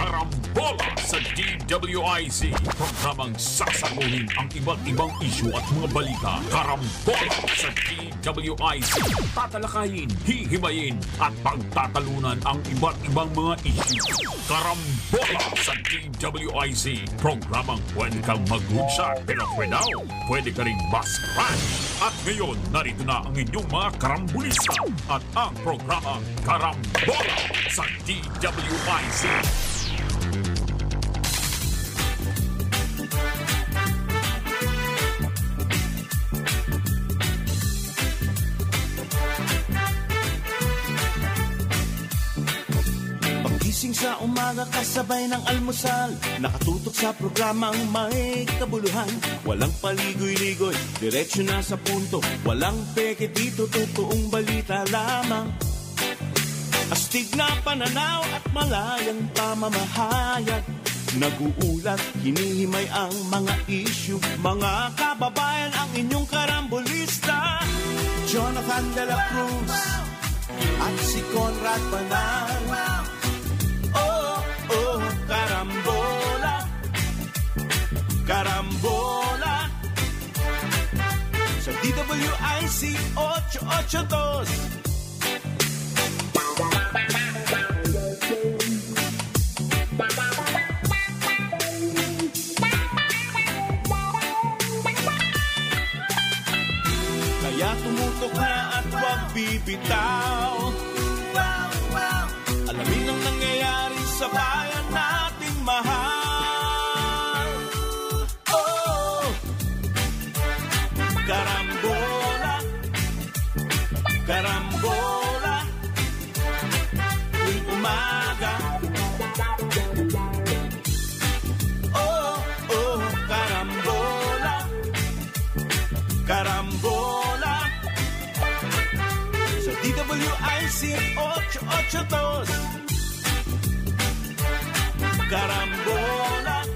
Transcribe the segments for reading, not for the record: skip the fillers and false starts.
Karambola sa DWIZ. Programang sasaguhin ang iba't ibang isyu at mga balita. Karambola sa DWIZ. Tatalakayin, hihimayin at pagtatalunan ang iba't ibang mga isyu. Karambola sa DWIZ. Programang pwede kang mag-good pero now, pwede ka rin mas-crash. At ngayon, narito na ang inyong mga karambulista at ang programang Karambola sa DWIZ. Pagising sa umaga kasabay ng almusal, nakatutok sa programang may kabuluhan. Walang paligoy-ligoy, diretsyo na sa punto. Walang peke dito, totoong balita lamang. Astig na pananaw at malayang pamamahayag. Naguulat, hinihimay ang mga issue. Mga kababayan, ang inyong karambulista, Jonathan De La Cruz at si Conrad Banal. Oh, karambola, karambola sa DWIC 882. Kaya tumutok na at huwag bibitaw. Alamin ang nangyayari sa bayan nating mahal. Oh, karambola, karambola, tuwing umaga. Oh, karambola, karambola sa DWIC 882. Karambola.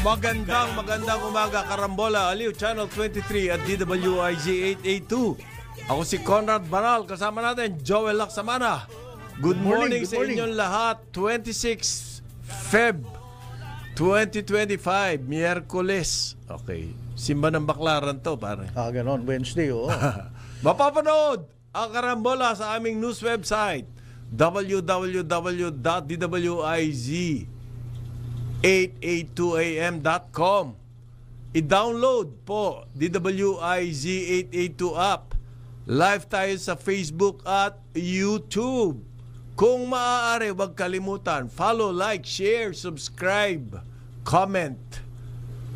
Magandang umaga, Karambola, Aliw Channel 23 at DWIZ 882. Ako si Conrad Banal, kasama natin Joel Laksamana. Good morning sa inyong lahat. 26 Feb 2025, Miyerkules. Okay, simba ng Baklaran to, pare. Ganon, Wednesday, oo. Mapapanood ang Karambola sa aming news website www.dwiz882am.com. I-download po DWIZ 882 app. Live tayo sa Facebook at YouTube. Kung maaari, huwag kalimutan, follow, like, share, subscribe, comment.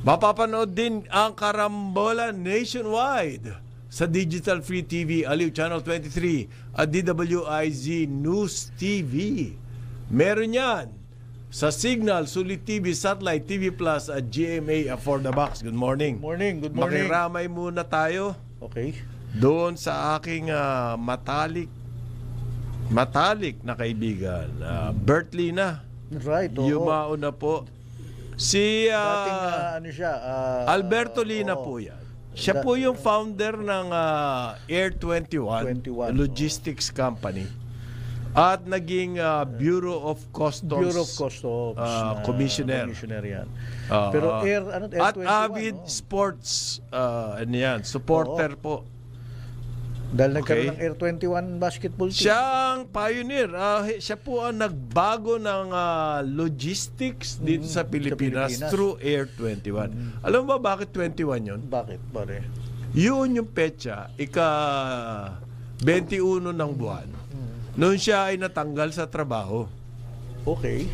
Mapapanood din ang Karambola nationwide sa Digital Free TV, Aliw Channel 23 at DWIZ News TV. Meron yan sa Signal, Sulit TV, Satellite TV Plus at GMA for the Box. Good morning. Good morning. Makiramay muna tayo. Okay. Doon sa aking matalik na kaibigan, Bert Lina. Right, oo. Yumao na po. Si dating Alberto Lina po yan. Siya po yung founder ng Air 21 Logistics Company at naging Bureau of Customs Commissioner. Commissioner yan. Pero Air at 21, avid sports supporter po. Dahil nagkaroon ng Air 21 basketball team. Siya ang pioneer. Siya po ang nagbago ng logistics dito sa Pilipinas through Air 21. Alam mo ba bakit 21 yun? Bakit, pare? Yun yung petsa, ika-21 ng buwan. Noon siya ay natanggal sa trabaho. Okay.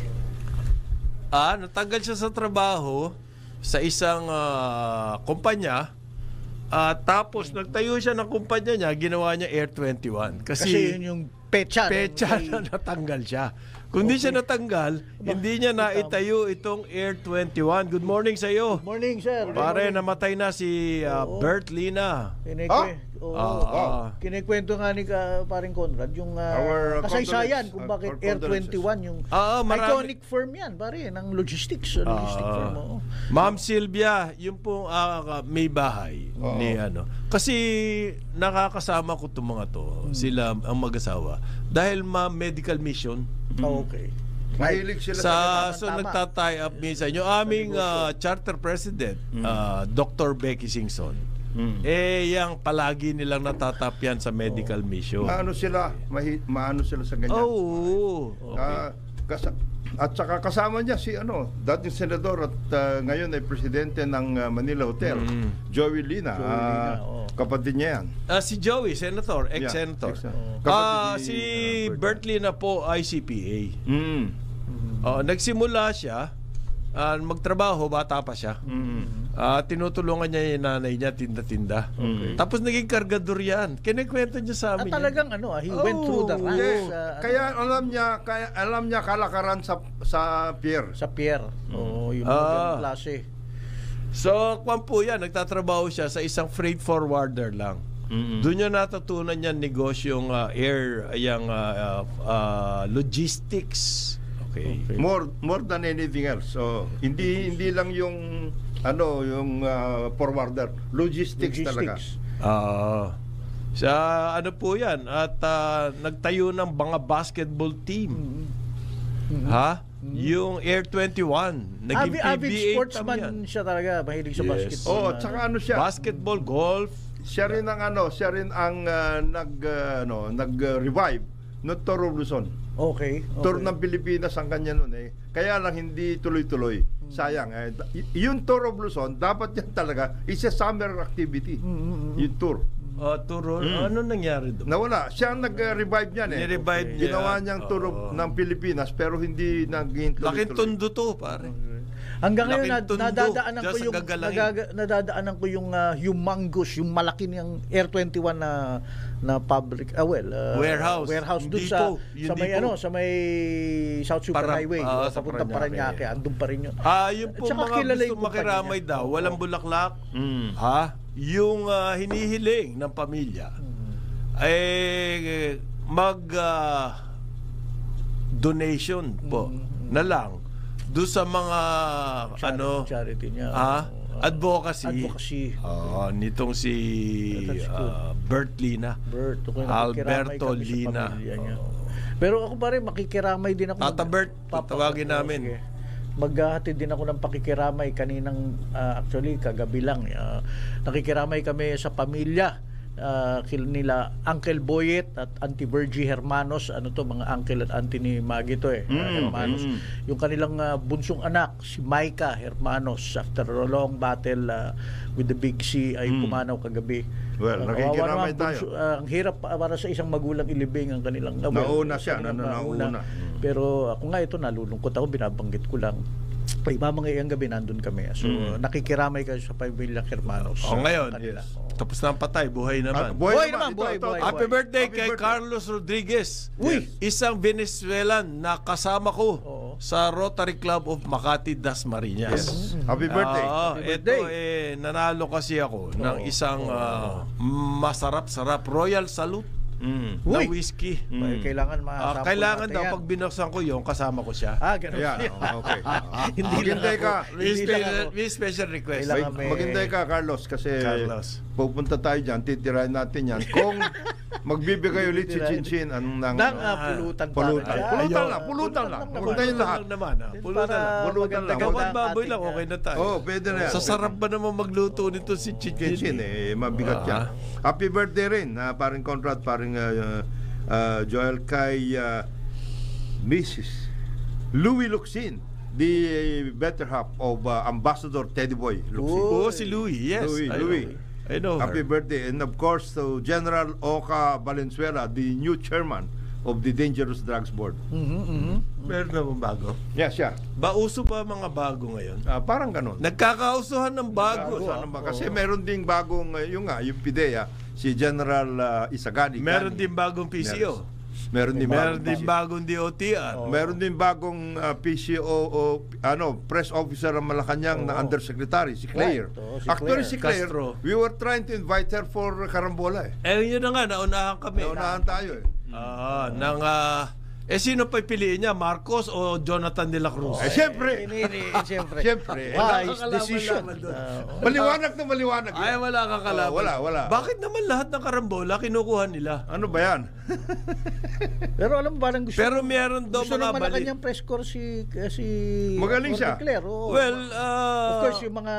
Natanggal siya sa trabaho sa isang kumpanya. Tapos nagtayo siya ng kumpanya niya, ginawa niya Air 21. Kasi yun yung petsa na natanggal siya. Kung di siya natanggal, hindi niya naitayo itong Air 21. Good morning sa iyo. Good morning, sir. Pare, namatay na si Bert Lina. Kinikwento nga ni paring Conrad yung kasaysayan kung bakit Air 21 yung iconic firm yan, pare, ng logistics firm. Ma'am Sylvia, yung pong may bahay ni Kasi nakakasama ko itong mga to, sila ang mag-asawa. Dahil medical mission. Okay. Mahilig sila So nagtatie up minsan. Yung aming charter president, Dr. Becky Singson, yang palagi nilang natatapyan sa medical mission. Maano sila sa ganyan. Okay. At saka kasama niya si dating senador at ngayon ay presidente ng Manila Hotel, Joey Lina. Kapatid niya yan. Si Joey, senator, ex-senator. Si Bert Lina po ay CPA. Nagsimula siya magtrabaho, bata pa siya. Tinutulungan niya yung nanay niya, tinda-tinda. Tapos naging kargador yan. Kinikwento niya sa amin. Talagang he went through the ranks. Kaya alam niya kalakaran sa pier. Sa pier. Yung mga klase. So, kwan po yan, nagtatrabaho siya sa isang freight forwarder lang. Doon niya natutunan niya negosyong logistics. Okay. More than anything else. So, hindi lang yung forwarder, logistics. Talaga. Sa po yan at nagtayo ng mga basketball team. Yung Air 21 naging avid PBA sportsman yan. Siya talaga, mahilig sa basketball. At saka siya? Basketball, golf. Siya rin ang nag-revive no Tour of Luzon. Okay. Tour ng Pilipinas ang kanya noon Kaya lang hindi tuloy-tuloy. Sayang. Yung Tour of Luzon, dapat yan talaga, is a summer activity. Yung tour. Tour, ano nangyari doon? Nawala. Siya ang nag-revive niyan Ni-revive niya. Ginawa niyang tour ng Pilipinas pero hindi naging tuloy-tuloy. Laking tondo to, pare. Hanggang ngayon nadadaanan ko yung humongous, yung malaki niyang Air 21 na public warehouse doon sa may South Super Highway papunta Parañaque, andun pa rin yun. Yung po mga gusto makiramay daw, walang bulaklak. Yung hinihiling ng pamilya ay donation po na lang doon sa mga charity niya. Advocacy. Nitong si Bert Lina. Alberto Lina. Pero ako pa rin makikiramay din ako. Tata Bert, tawagin namin. Maghahatid din ako ng pakikiramay kaninang actually kagabi lang. Nakikiramay kami sa pamilya nila Uncle Boyet at Auntie Virgie Hermanos, mga uncle at auntie ni Maggie to Hermanos. Yung kanilang bunsong anak si Micah Hermanos, after a long battle with the Big C ay pumanaw kagabi. Well, nakikiramay tayo. Ang hirap para sa isang magulang ilibing ang kanilang nauna siya. Pero ako nga ito nalulungkot ako, binabanggit ko lang. Mga iyang gabi nandun kami. So nakikiramay kayo sa pamilya Hermanos. Ngayon, tapos na ang patay, buhay naman. Buhay. Happy birthday kay Carlos Rodriguez. Isang Venezuelan na kasama ko sa Rotary Club of Makati, Dasmariñas. Happy birthday. Ito nanalo kasi ako ng isang masarap-sarap Royal Salute na whiskey. Kailangan daw pag binuksan ko yung kasama ko siya. Ganun. Okay. Maghintay ka. May special request. Maghintay ka, Carlos, kasi pupunta tayo dyan, titirahin natin yan. Kung magbibigay ulit si Chinchin pulutan lang. Pupunta yung lahat. Pulutan lang. Gawad baboy lang, okay na tayo. Pwede na yan. Sasarap ba naman magluto nito si Chinchin? Mabigat yan. Happy birthday rin, paring Conrad, paring Joel, kay Mrs. Louie Luxin, the better half of Ambassador Teddy Boy Luxin. Si Louie, yes. Louie. I know Happy birthday. And of course to General Oka Valenzuela, the new chairman of the Dangerous Drugs Board. Meron na bang bago? Yes, siya. Uso ba mga bago ngayon? Parang ganun. Nagkakausuhan ng bago. Kasi meron ding bagong, yung PIDEA, si General Isagani. Meron din bagong PCO. Meron din bagong DOTR. Meron din bagong PCO press officer ng Malacanang na undersecretary, si Claire. Actually, si Claire, we were trying to invite her for Carambola. Yun na nga, naunahan kami. Naunahan tayo Sino pa piliin niya? Marcos o Jonathan de la Cruz? Siyempre. Siyempre. Siyempre. Wise decision. Maliwanag na maliwanag. Ay, wala kang kalaban. Wala. Bakit naman lahat ng karambola kinukuha nila? Ano ba yan? Pero alam mo ba gusto? Pero meron daw gusto mga naman na balik. kanyang press corps si Magaling siya. Claire, Well, of course yung mga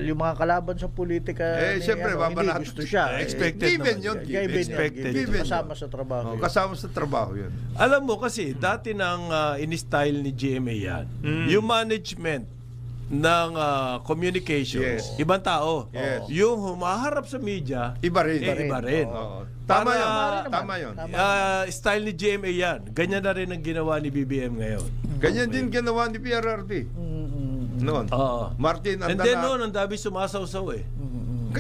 yung mga kalaban sa politika siyempre, hindi gusto siya. expected given naman yun. Expected. Kasama sa trabaho. Kasama sa trabaho yun. Alam mo kasi, dati nang in-style ni GMA yan, yung management ng communications, Yes. ibang tao. Yes. Yung humaharap sa media, Iba rin. iba rin. Oo. Tama Para- yun. Tama yun. Style ni GMA yan. Ganyan na rin ang ginawa ni BBM ngayon. Ganyan din ginawa ni PRRD. Noon. Oo. Martin, And then noon, ang dami sumasaw-saw eh.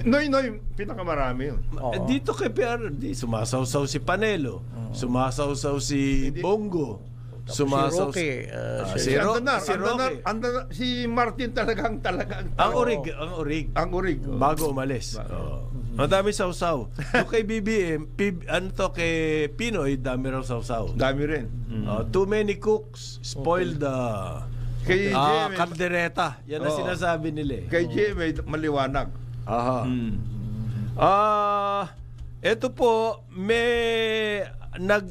Noy, pinakamarami yun. Dito kay PRD, sumasaw-saw si Panelo, sumasaw-saw si Bongo, sumasaw si Roque, si Roque. Roque. Si Martin talagang Ang urig. Ang urig. Bago umalis. Ang dami saw-saw. Yung kay BBM, kay Pinoy, dami raw saw-saw. Dami rin. Too many cooks spoil the Kay GMA, kaldereta. Yan ang sinasabi nila eh. kay GMA maliwanag. Aha. Ito po,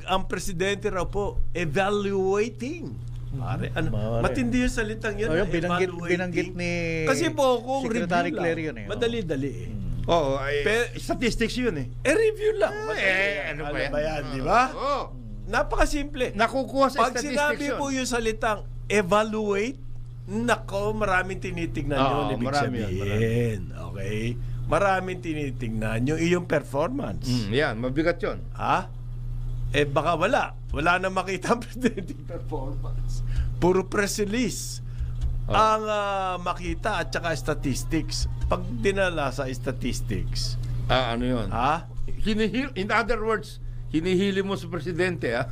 ang presidente raw po, evaluating. Pare, matindi yung salitang yun. Binanggit ni Kasi po, kung Secretary review Claire lang, yun eh. madali-dali eh. Oo, statistics yun eh. Review lang. Ano ba yan? Di ba? Oo. Napakasimple. Nakukuha sa Pag statistics sinabi yun. po yung salitang evaluate, nako, maraming tinitignan yun. Ibig marami yan, sabihin. Okay? Maraming tinitignan yung iyong performance. Yan, mabigat yun. Ha? Baka wala. Wala na makita ang presidenteng performance. Puro press release ang makita at saka statistics. Pag dinala sa statistics, Ano yun? ha? In other words, hinihili mo sa presidente, ha?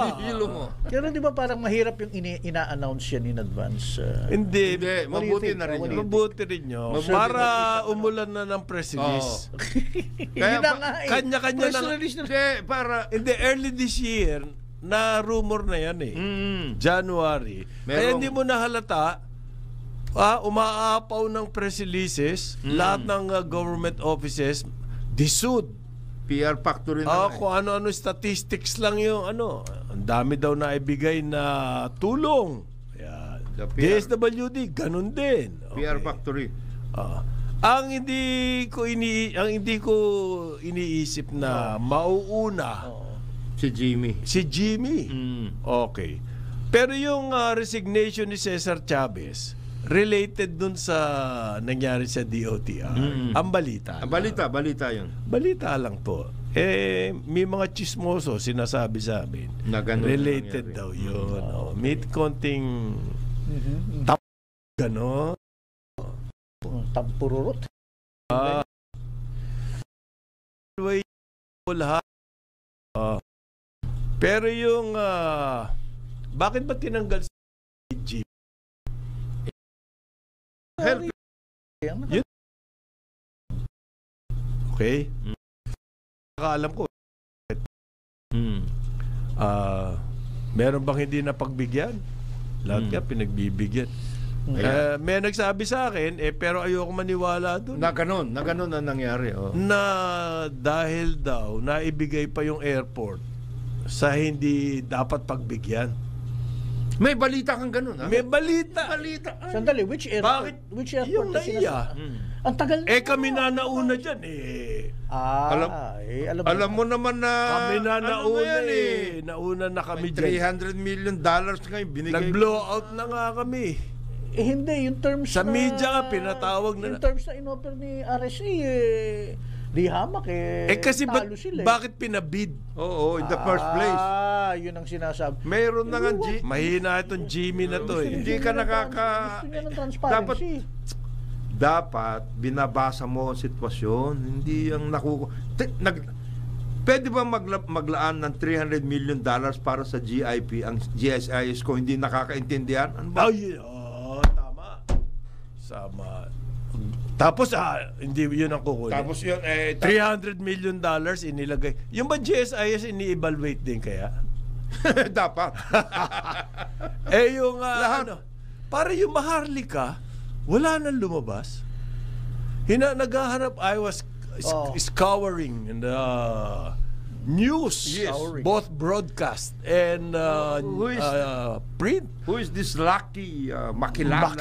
Hinihilo mo. Pero di ba parang mahirap yung ina-announce yan in advance? Hindi. Hindi, What do you mabuti think? na rin What do yun. you Mabuti rin yun. Mabuti Para na umulan na ng press release. Kaya Yun na ba- nga eh. kanya-kanya Press na- release na. Hindi, para... Hindi, early this year, na rumor na yan eh. January. Kaya hindi mo nahalata, umaapaw ng press releases, lahat ng government offices, disud. PR factory na. Kung ano-ano statistics lang yung ang dami daw na ibigay na tulong. Ayan. The PR. DSWD, ganun din. PR Okay. factory. Ang hindi ko iniisip na mauuna Si Jimmy. si Jimmy. Okay. Pero yung resignation ni Cesar Chavez related dun sa nangyari sa DOTR. Ang balita. Balita yun. Balita lang po. May mga chismoso sinasabi sa amin. Na ganun Related nangyari. daw yun. May konting gano'n. Tampururot. Lahat. Pero yung bakit ba tinanggal si Jimmy? Help. Okay? Nakaalam ko. Meron bang hindi na pagbigyan? Lahat nga pinagbibigyan. May nagsabi sa akin, pero ayoko maniwala doon. Na ganun ang nangyari. Na dahil daw, naibigay pa yung airport sa hindi dapat pagbigyan. May balita kang ganun, ha? May balita. Sandali, which airport? Bakit? Which airport Yung na naiya. Ang tagal na. Kami na nauna dyan Alam mo naman na Kami na nauna yan, Nauna na kami May dyan. $300 million ngayon binigay. Nag-blow out na nga kami. Hindi, yung terms Sa media nga, pinatawag na- yung terms na inoffer ni RSA, di hamak Kasi talo sila. bakit pinabid? Oo, in the first place. Yun ang sinasabi. Mayroon na nga Mahina itong Jimmy na to eh. Hindi ka nakaka... Gusto niya ng transparency. Dapat binabasa mo ang sitwasyon, hindi ang pwede ba maglaan ng $300 million para sa GIP ang GSIS ko hindi nakakaintindihan? Ano ba? Tama. Sama. Tapos hindi yun ang kukunin. Tapos yun $300 million inilagay. Yung ba GSIS ini-evaluate din kaya? Dapat. Yung para yung Maharlika, wala nang lumabas. Naghahanap, I was scouring in the news, Yes. both broadcast and Who is print. Who is this lucky makilala?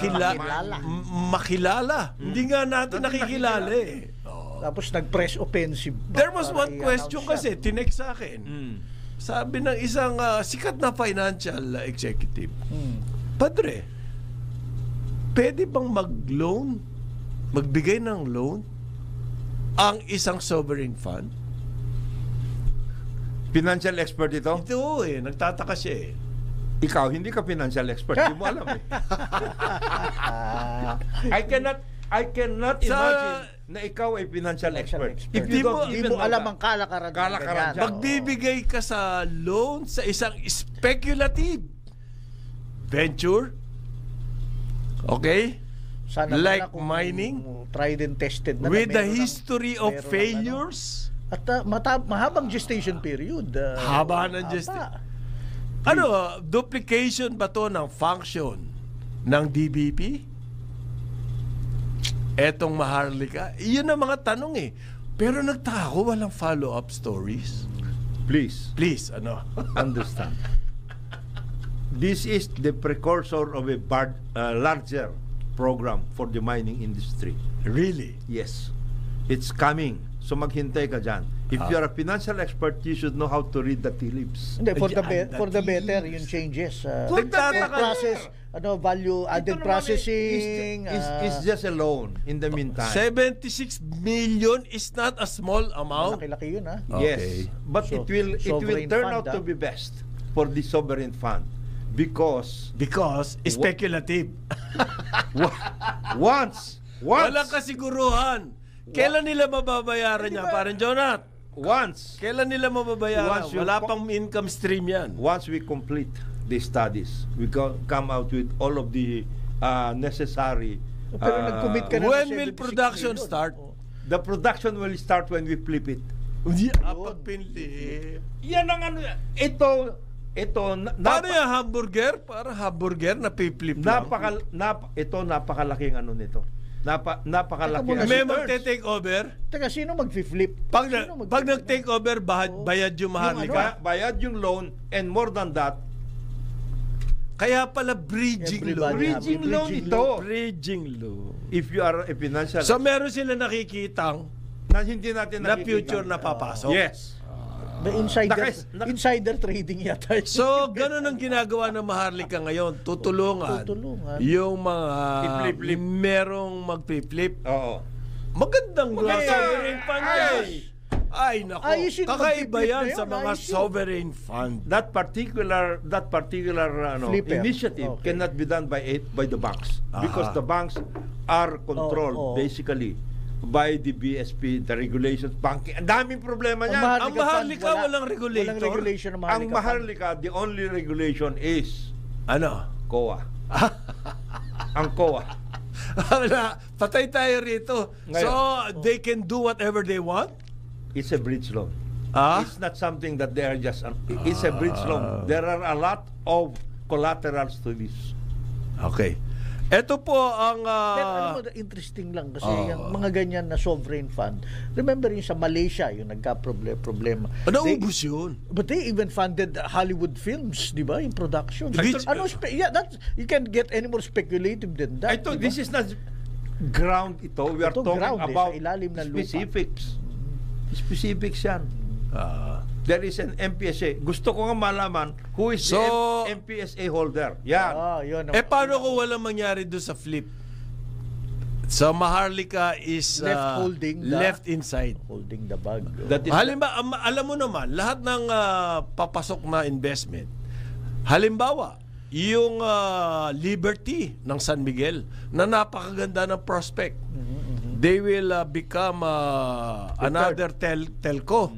Makilala. Hindi nga natin nakikilala eh. Tapos nag-press offensive. There was para one question i-announce kasi, tinext sa akin. Sabi ng isang sikat na financial executive, Padre, pwede bang mag-loan, magbigay ng loan, ang isang sovereign fund? Financial expert ito? Ito nagtataka siya eh. Ikaw, hindi ka financial expert. Hindi mo alam eh. I cannot imagine na ikaw ay financial expert. expert. If you don't Hindi even mo know alam that. ang kalakaran. Kalakaran dyan. Magbibigay ka sa loan sa isang speculative venture. Okay? Sana Like pala kung mining? tried and tested na With the meron ng- history of meron ng failures. At mahabang gestation period. Haba ng duplication ba to ng function ng DBP? Etong Maharlika? Iyon ang mga tanong eh. Pero nagtaka ko, walang follow-up stories. Please, Please, understand. This is the precursor of a larger program for the mining industry. Really? Yes. It's coming. So maghintay ka dyan. If you're a financial expert, you should know how to read the tea leaves. Hindi, for the Ay, better, yung changes. For the better. Process, value added Ito naman processing. is just a loan in the meantime. 76 million is not a small amount. Laki-laki yun, ha? Yes. But So, it will sovereign turn fund, out to be best for the sovereign fund because Because speculative. once Walang kasiguruhan. Kailan nila mababayaran niya? Parang Jonat. Kailan nila mababayaran? Once you Wala pang income stream yan. once we complete the studies, we come out with all of the necessary. Pero nag-commit ka na When ng will 76 production million. start? The production will start when we flip it. Hindi, pag pinli. Yan ang ano. Ito Paano yung hamburger? Para hamburger na piplip lang. napakalaking ano nito. Napakalaki. Teka muna, May Returns. magte-take over? Teka, sino mag-flip? Pag nag-take over, bayad yung Maharlika. Bayad yung loan and more than that, Kaya pala bridging loan. Everybody bridging loan ito. Bridging loan. If you are a financial So meron sila nakikitang na hindi natin na nakikita. future na papasok. Yes. The insider trading yata. So, ganun ang ginagawa ng Maharlika ngayon. Tutulungan yung mga I-flip-flip. merong magpi-flip. Oo. Magandang Maganda. sovereign fund yan. Ay, nako. Ayos yung Kakaiba magpi-flip yan na yun, sa mga ayos yun. sovereign fund. That particular Flipper. initiative Okay. cannot be done by the banks because the banks are controlled basically by the BSP, the regulations, banking. Ang daming problema niyan. Ang Maharlika, walang regulator. Walang regulation ng Ang Maharlika. Maharlika, the only regulation is Ano? COA. Ang COA. Wala. Patay tayo rito. Ngayon. So, they can do whatever they want? It's a bridge loan. Ah? It's not something that they are just... It's a bridge loan. There are a lot of collaterals to this. Okay. Ito po ang... Pero alam mo, interesting lang kasi yung mga ganyan na sovereign fund. Remember yung sa Malaysia, yung nagka-problema. naubos yun. But they even funded Hollywood films, di ba? Yung production. Which- You can't get any more speculative than that. I thought di ba? this is not ground ito. We are Ito talking ground, about sa ilalim ng lupa. specifics. Specifics yan. There is an MPSA. Gusto ko nga malaman who is So, the MPSA holder. Yan. Yun. paano kung walang mangyari doon sa flip? So, Maharlika is left inside. Holding the bag. That is Halimbawa, alam mo naman, lahat ng papasok na investment, halimbawa, yung Liberty ng San Miguel, na napakaganda ng prospect, they will become another telco.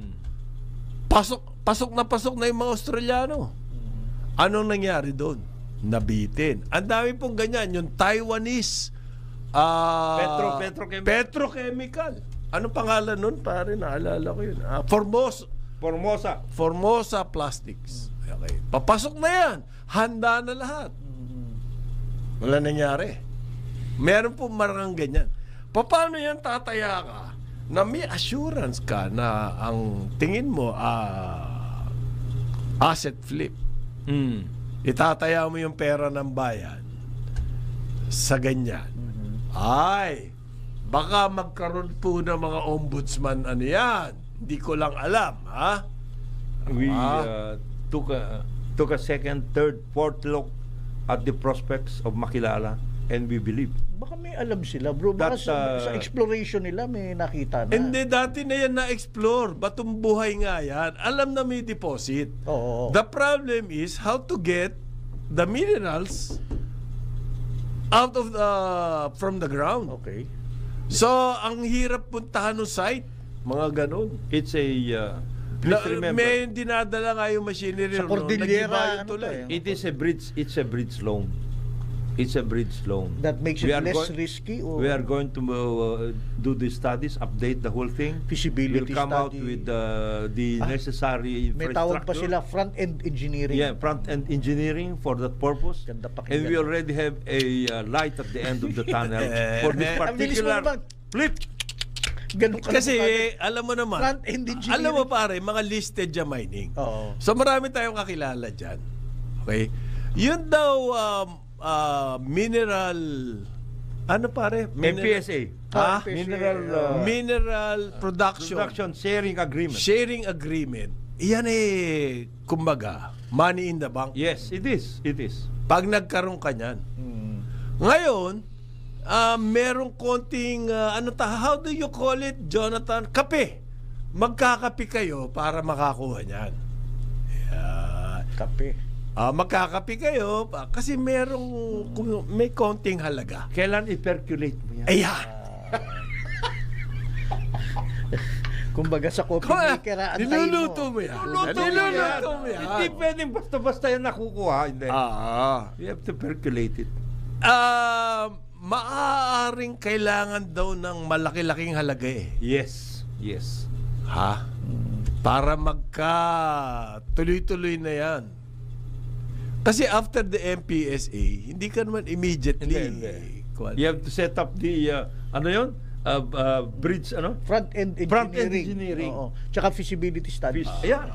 Pasok na yung mga Australiano. Anong nangyari doon? Nabitin. Ang dami pong ganyan. Yung Taiwanese petrochemical. Anong pangalan nun? Pare, naalala ko yun. Formosa Plastics. Okay. Papasok na yan. Handa na lahat. Wala nangyari. Meron po marang ganyan. Paano yan tataya ka na may assurance ka na ang tingin mo asset flip? Itataya mo yung pera ng bayan sa ganyan. Ay, baka magkaroon po ng mga ombudsman yan. Hindi ko lang alam, ha? We took a second, third, fourth look at the prospects of Makilala, and we believe. Baka may alam sila, bro. Baka sa exploration nila may nakita na. Hindi, dati na yan na-explore. Batong buhay nga yan. Alam na may deposit. Oo. The problem is how to get the minerals out of from the ground. Okay. So, ang hirap puntahan ng site. Mga ganun. It's a please remember, may dinadala nga yung machinery. Sa Cordillera, Nag-iba yung ano tulay. to it is a bridge. It's a bridge loan. It's a bridge loan. That makes We it are less risky? Or We are going to do the studies, update the whole thing. feasibility We'll come out study? with the necessary May infrastructure. tawag pa sila front-end engineering. Yeah, front-end engineering for that purpose. Ganda pakinggan. And we already have a light at the end of the tunnel for this Ang bilis mo particular naman. flip. Ganun ka Kasi, na alam mo naman, Front-end engineering. alam mo pare, mga listed dyan mining. Oo. So marami tayong kakilala dyan. Okay? Yun daw, mineral, ano pare? MPSA. Ha? MPSA, Mineral production. Production sharing agreement. Sharing agreement. Iyan kumbaga, money in the bank. Yes, it is. It is. Pag nagkaroon ka niyan. Ngayon, merong konting, how do you call it, Jonathan? Kape. Magkakape kayo para makakuha niyan. Yan. Kape. Magkakape kayo kasi may konting halaga. Kailan i-percolate mo yan? Ayan. Kumbaga sa coffee maker, antayin mo. Niluluto mo yan. Niluluto mo yan. Hindi pwedeng basta-basta yan nakukuha. Hindi. You have to percolate it. Maaaring kailangan daw ng malaki-laking halaga eh. Yes. Yes. Ha? Para tuloy-tuloy na yan. Kasi after the MPSA, hindi ka naman immediately. Hindi. You have to set up the, bridge, Front-end engineering. Front-end engineering. Oo. Tsaka feasibility study. Yeah.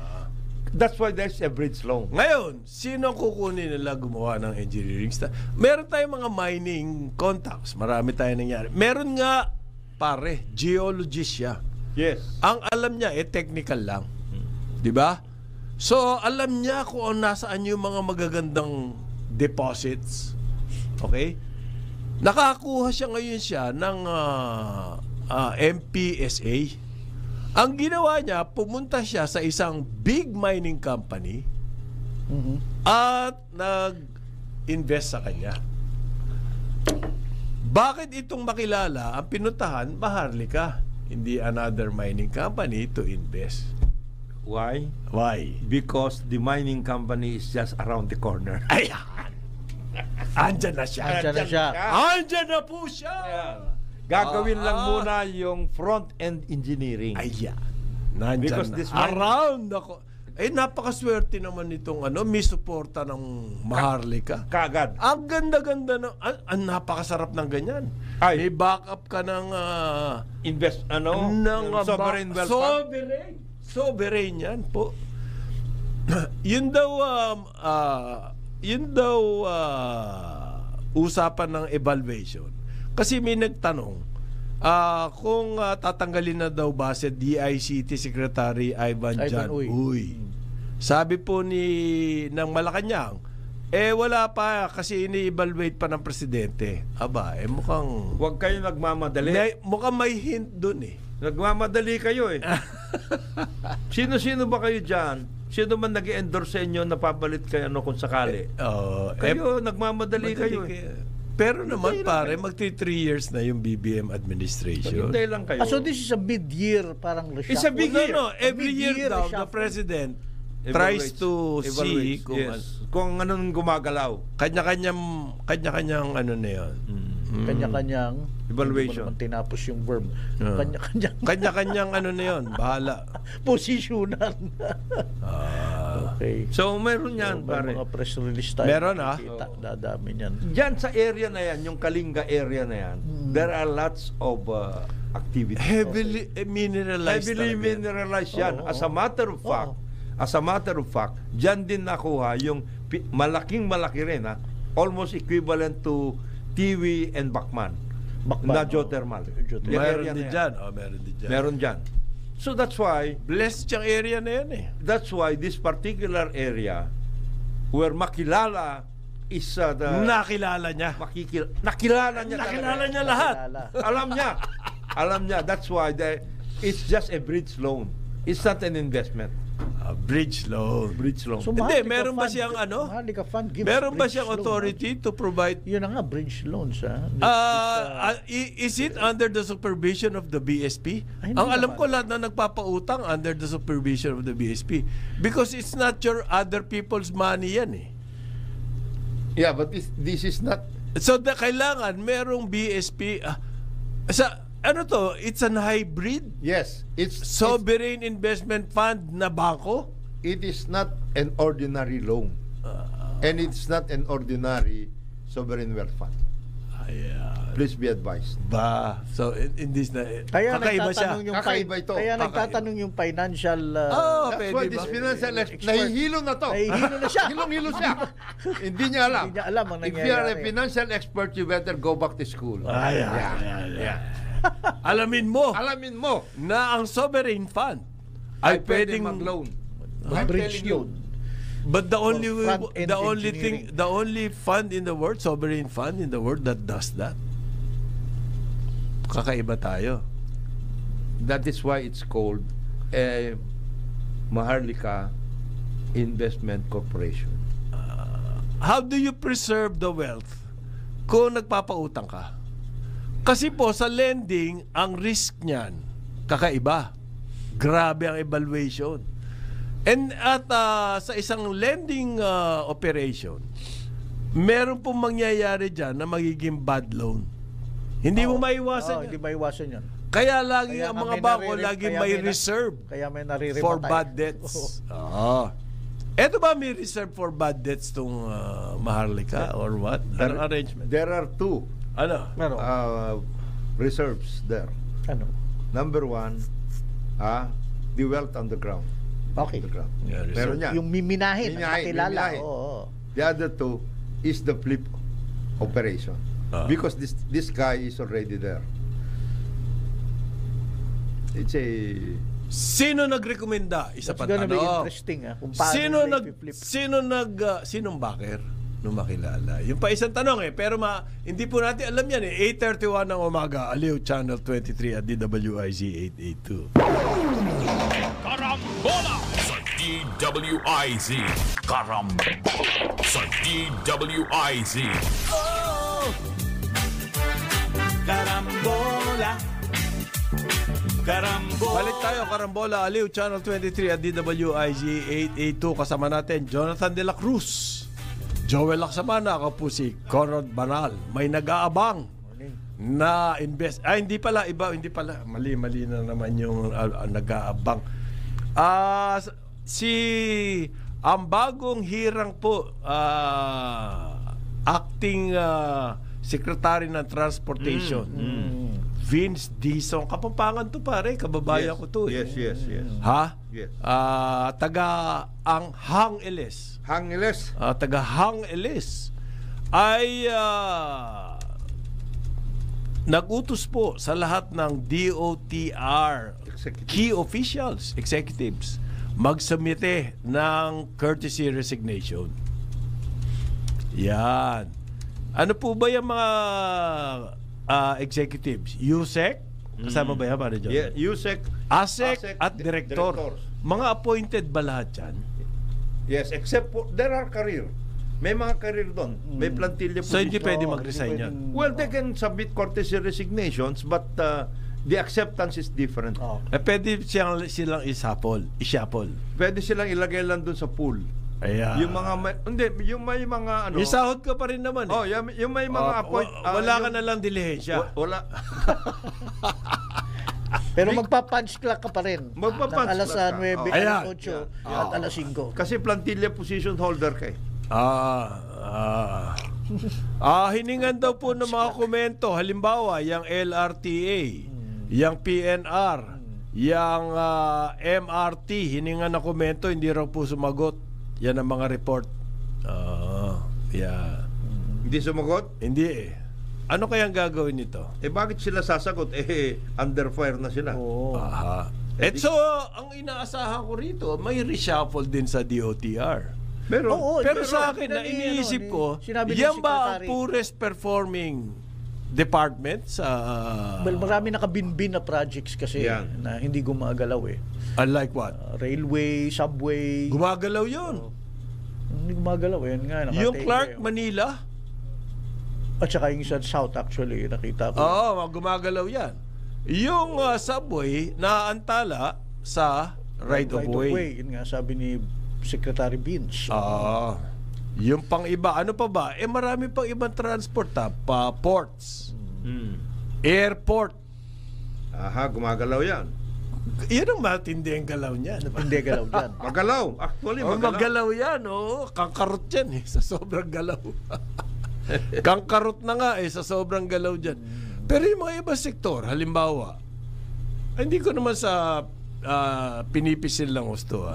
That's why there's a bridge loan. Ngayon, sino ang kukunin nila gumawa ng engineering stuff? Meron tayong mga mining contacts. Marami tayong nangyari. Meron nga, pare, geologist siya. Yes. Ang alam niya, technical lang. Di ba? So, alam niya kung nasaan yung mga magagandang deposits. Okay? Nakakuha siya ngayon ng MPSA. Ang ginawa niya, pumunta siya sa isang big mining company at nag-invest sa kanya. Bakit itong makilala? Ang pinuntahan, Maharlika. Hindi another mining company to invest. Why? Why? Because the mining company is just around the corner. Ayan! Andyan na siya. Andyan na siya. Andyan na po siya! Gagawin lang muna yung front-end engineering. Ayan. Nandyan Because na. this man- Around ako. Napakaswerte naman itong may suporta ng Maharlika. Kagad. Ang ganda-ganda ng ang napakasarap ng ganyan. Ay. May backup ka ng Sovereign wealth fund. Sovereign yan po. yun daw usapan ng evaluation. Kasi may nagtanong kung tatanggalin na daw ba si DICT Secretary Ivan John Uy. Sabi po ng Malacanang, wala pa kasi ini-evaluate pa ng presidente. Aba, mukhang Huwag kayo nagmamadali. mukhang may hint dun eh. Nagmamadali kayo eh. Sino-sino ba kayo dyan? Sino man nag-endorse sa inyo na papalit kayo kung sakali? Kayo, nagmamadali kayo eh. Pero naman pare, magti 3 years na yung BBM administration. Hindi lang kayo. So this is a mid-year parang reshuffle. It's a big year. No, every year daw the reshuffle. president tries to see kung kung anong gumagalaw. kanya-kanyang na yun. Kanya-kanyang Evaluation. Hindi mo naman tinapos yung verb. Ah. Kanya-kanyang Kanya-kanyang ano na yun, bahala. posisyonan. Okay. So, meron yan, May pare. mga press release tayo. Meron, makikita. Dadami niyan. Diyan sa area na yan, yung Kalinga area na yan, there are lots of activities. Heavily mineralized. Heavily talaga. mineralized yan. Oo, As a matter of fact, diyan din nakuha yung malaki rin, almost equivalent to Tiwi and Bacman. Na geothermal. Yung Meron area din na yan. dyan. Meron din dyan. Meron dyan. So that's why Blessed yung area na yan eh. this particular area where makilala is Nakilala niya. nakilala niya Nakilala talaga. niya lahat. Alam niya. That's why it's just a bridge loan. It's not an investment. Bridge loan. Bridge loan. So, Hindi, Maharlika meron ba Fund- siyang ano? Maharlika Fund gives Meron ba bridge siyang loan, authority to provide? Yun na nga, bridge loans. Is it under the supervision of the BSP? Ay, hindi Ang alam naman. ko lahat na nagpapautang under the supervision of the BSP. Because it's not your other people's money yan eh. Yeah, but this is not. So kailangan merong BSP it's an hybrid Yes, it's sovereign investment fund na bangko. it is not an ordinary loan, and it's not an ordinary sovereign wealth fund. Please be advised. So in this na Kaya kakaiba siya. nagtatanong yung Kakaiba ito. Kaya Kakaiba. nagtatanong yung financial Oh, That's pwede why ba? this financial expert. nahihilo na to. Nahihilo na siya. Hilong-hilo siya. Hindi niya alam. Hindi niya alam ang If you are a nangyayari. financial expert, you better go back to school. Yeah. Alamin mo Alamin mo na ang sovereign fund ay pwede pwedeng mag-loan. I'm bridge telling you. loan. But the only front-end engineering. the only fund in the world, sovereign fund in the world that does that. Kakaiba tayo. That is why it's called a Maharlika Investment Corporation. How do you preserve the wealth kung nagpapautang ka? Kasi po sa lending, ang risk niyan kakaiba. Grabe ang evaluation. And at sa isang lending operation, meron pong mangyayari dyan na magiging bad loan. Hindi mo maiwasan Hindi yan. maiwasan yan. Kaya lagi Kaya ang nga mga may bangko naririnig- lagi kaya may may na- reserve Kaya may naririnig for bad debts. Eto ba may reserve for bad debts tong Maharlika or what? Anong arrangement? There are two Ano? Meron. reserves there. Ano? Number one, the wealth on the ground. Okay. The ground. Yeah, Meron yan. Yung miminahin, Minahin, nakilala. minahin. Oo. The other two is the flip operation. Because this guy is already there. It's a Sino nagrekomenda? Isa That's pa gonna be tanong. interesting. Kung paano nila i-flip. Sinong backer nung makilala? Yung pa isang tanong pero hindi po natin alam yan 8:31 ng umaga, Aliw Channel 23 at DWIZ 882. Karambola sa DWIZ. Karambola sa DWIZ. Karambola. Karambola. Balik tayo, Karambola, Aliw Channel 23 at DWIZ 882. Kasama natin Jonathan De La Cruz, Joel Laksamana, ako po si Conrad Banal. May nag-aabang na invest. Hindi pala. Mali na naman yung nag-aabang. Ang bagong hirang po, acting Secretary ng Transportation, Vince Dizon. Kapampangan to pare, kababayan ko to. Yes. Ha? Yes. Taga ang Hang Elis. Hangiles. Taga Hang Elis ay nag-utos po sa lahat ng DOTR key officials, executives, magsumite ng courtesy resignation. Yan. Ano po ba yung mga executives? USEC? Kasama ba yan, Padre John? Yeah, USEC, ASEC at Director. directors. Mga appointed ba lahat yan? Yes, except for there are career. May mga career doon. May plantilla So hindi position. pwede mag-resign yan? Well, they can submit courtesy resignations, but the acceptance is different. Oh. Pwede silang ishuffle. Pwede silang ilagay lang doon sa pool. Ayan. Yung mga yung may mga ano. Yung sahod ka pa rin naman. Oh, yung may mga wala ka na lang dilihensya. Wala. Pero magpa-punch clock ka pa rin. Magpa-punch ng alas clock ka. 9, Oh. alas Ayan. 8, at alas 5. Kasi plantilla position holder ka eh. Hiningan daw po ng mga komento. Halimbawa, yung LRTA, yung PNR, yung MRT, hiningan na komento, hindi raw po sumagot. Yan ang mga report. Yeah. Hindi sumagot? Hindi eh. Ano kayang gagawin nito? Bakit sila sasagot? Under fire na sila. Oo. Aha. So, ang inaasahan ko rito, may reshuffle din sa DOTR. Pero, Oo, Pero sa akin, pero na iniisip ko, sinabi ni yan ba ang Secretary. poorest performing department sa... Well, marami nakabinbin na projects kasi Yan. na hindi gumagalaw eh. Unlike what? Railway, subway. Gumagalaw yun. Hindi gumagalaw eh. Yan nga, Yung nakatayo Clark, eh. Manila, At saka yung sa South actually, nakita ko. gumagalaw yan. Yung subway, naantala sa right-of-way. Yun nga, sabi ni Secretary Beans. Yung pang iba, ano pa ba? Marami pang ibang transport ports, airport. aha, gumagalaw yan. Yan ang matindi ang galaw niyan. Hindi galaw dyan. Magalaw. Actually, magalaw. Magalaw yan, kangkarot yan sa sobrang galaw. Kangkarot na nga sa sobrang galaw dyan. Pero yung mga ibang sektor, halimbawa, hindi ko naman sa pinipisil lang gusto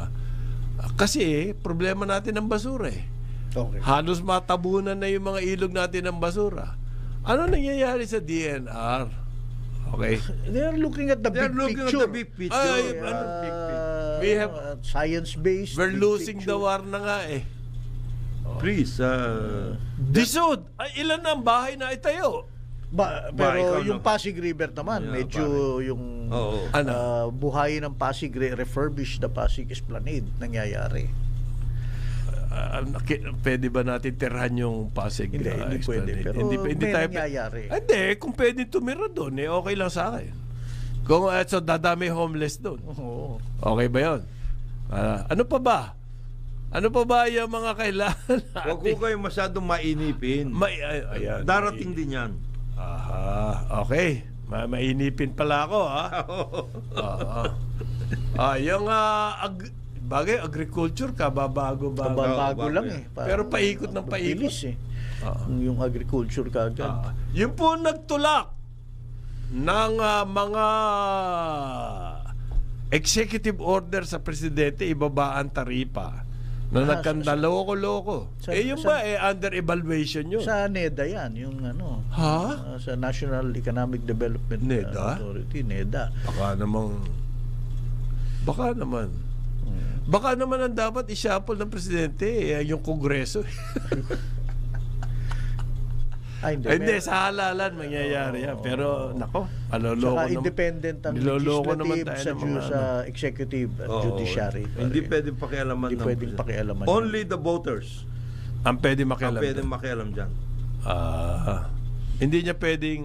kasi problema natin ng basura eh. Okay. Halos matabunan na yung mga ilog natin ng basura. Ano nangyayari sa DNR? Okay. They're looking at the They're big looking picture. at the big picture. Ay, Big picture. We have- science-based. We're big losing the picture. war na nga eh. Please, Disod! Ilan ang bahay na itayo? Pero ikaw yung na. Pasig River naman, Yeah, medyo yung Oo. buhayin ng Pasig, refurbish the Pasig Esplanade, nangyayari. Pwede ba natin tirahan yung Pasig? Hindi pwede. Esplanade? Pero may nangyayari. Hindi, kung pwede tumira doon, okay lang sa akin. Kung so dadami homeless doon. Oo. Okay ba yun? Ano pa ba? Ano pa ba yung mga kailangan natin? Huwag ko kayo masyadong mainipin. Ayan. Darating din yan. Aha, okay. Mainipin pala ako, ha? Yung bagay, agriculture, kababago. Kababago lang eh. Pero paikot ng paikot. Bilis eh. Yung agriculture kagad. Yung po nagtulak ng mga executive order sa presidente, ibaba ang taripa na nagkandaloko-loko. Yung ba under evaluation yun? Sa NEDA yan, yung Ha? sa National Economic Development NEDA? Authority, NEDA. Baka naman ang dapat i-shuffle ng presidente yung kongreso. Hindi, sa halalan mangyayari yan. Pero, nako, maloloko Saka naman. independent ang Niloloko naman legislative tayo ng mga sa executive at judiciary. Hindi pwedeng pakialaman. Hindi pwedeng pakialaman. Only the voters ang pwede ang makialam. pwedeng makialam dyan. Hindi niya pwedeng,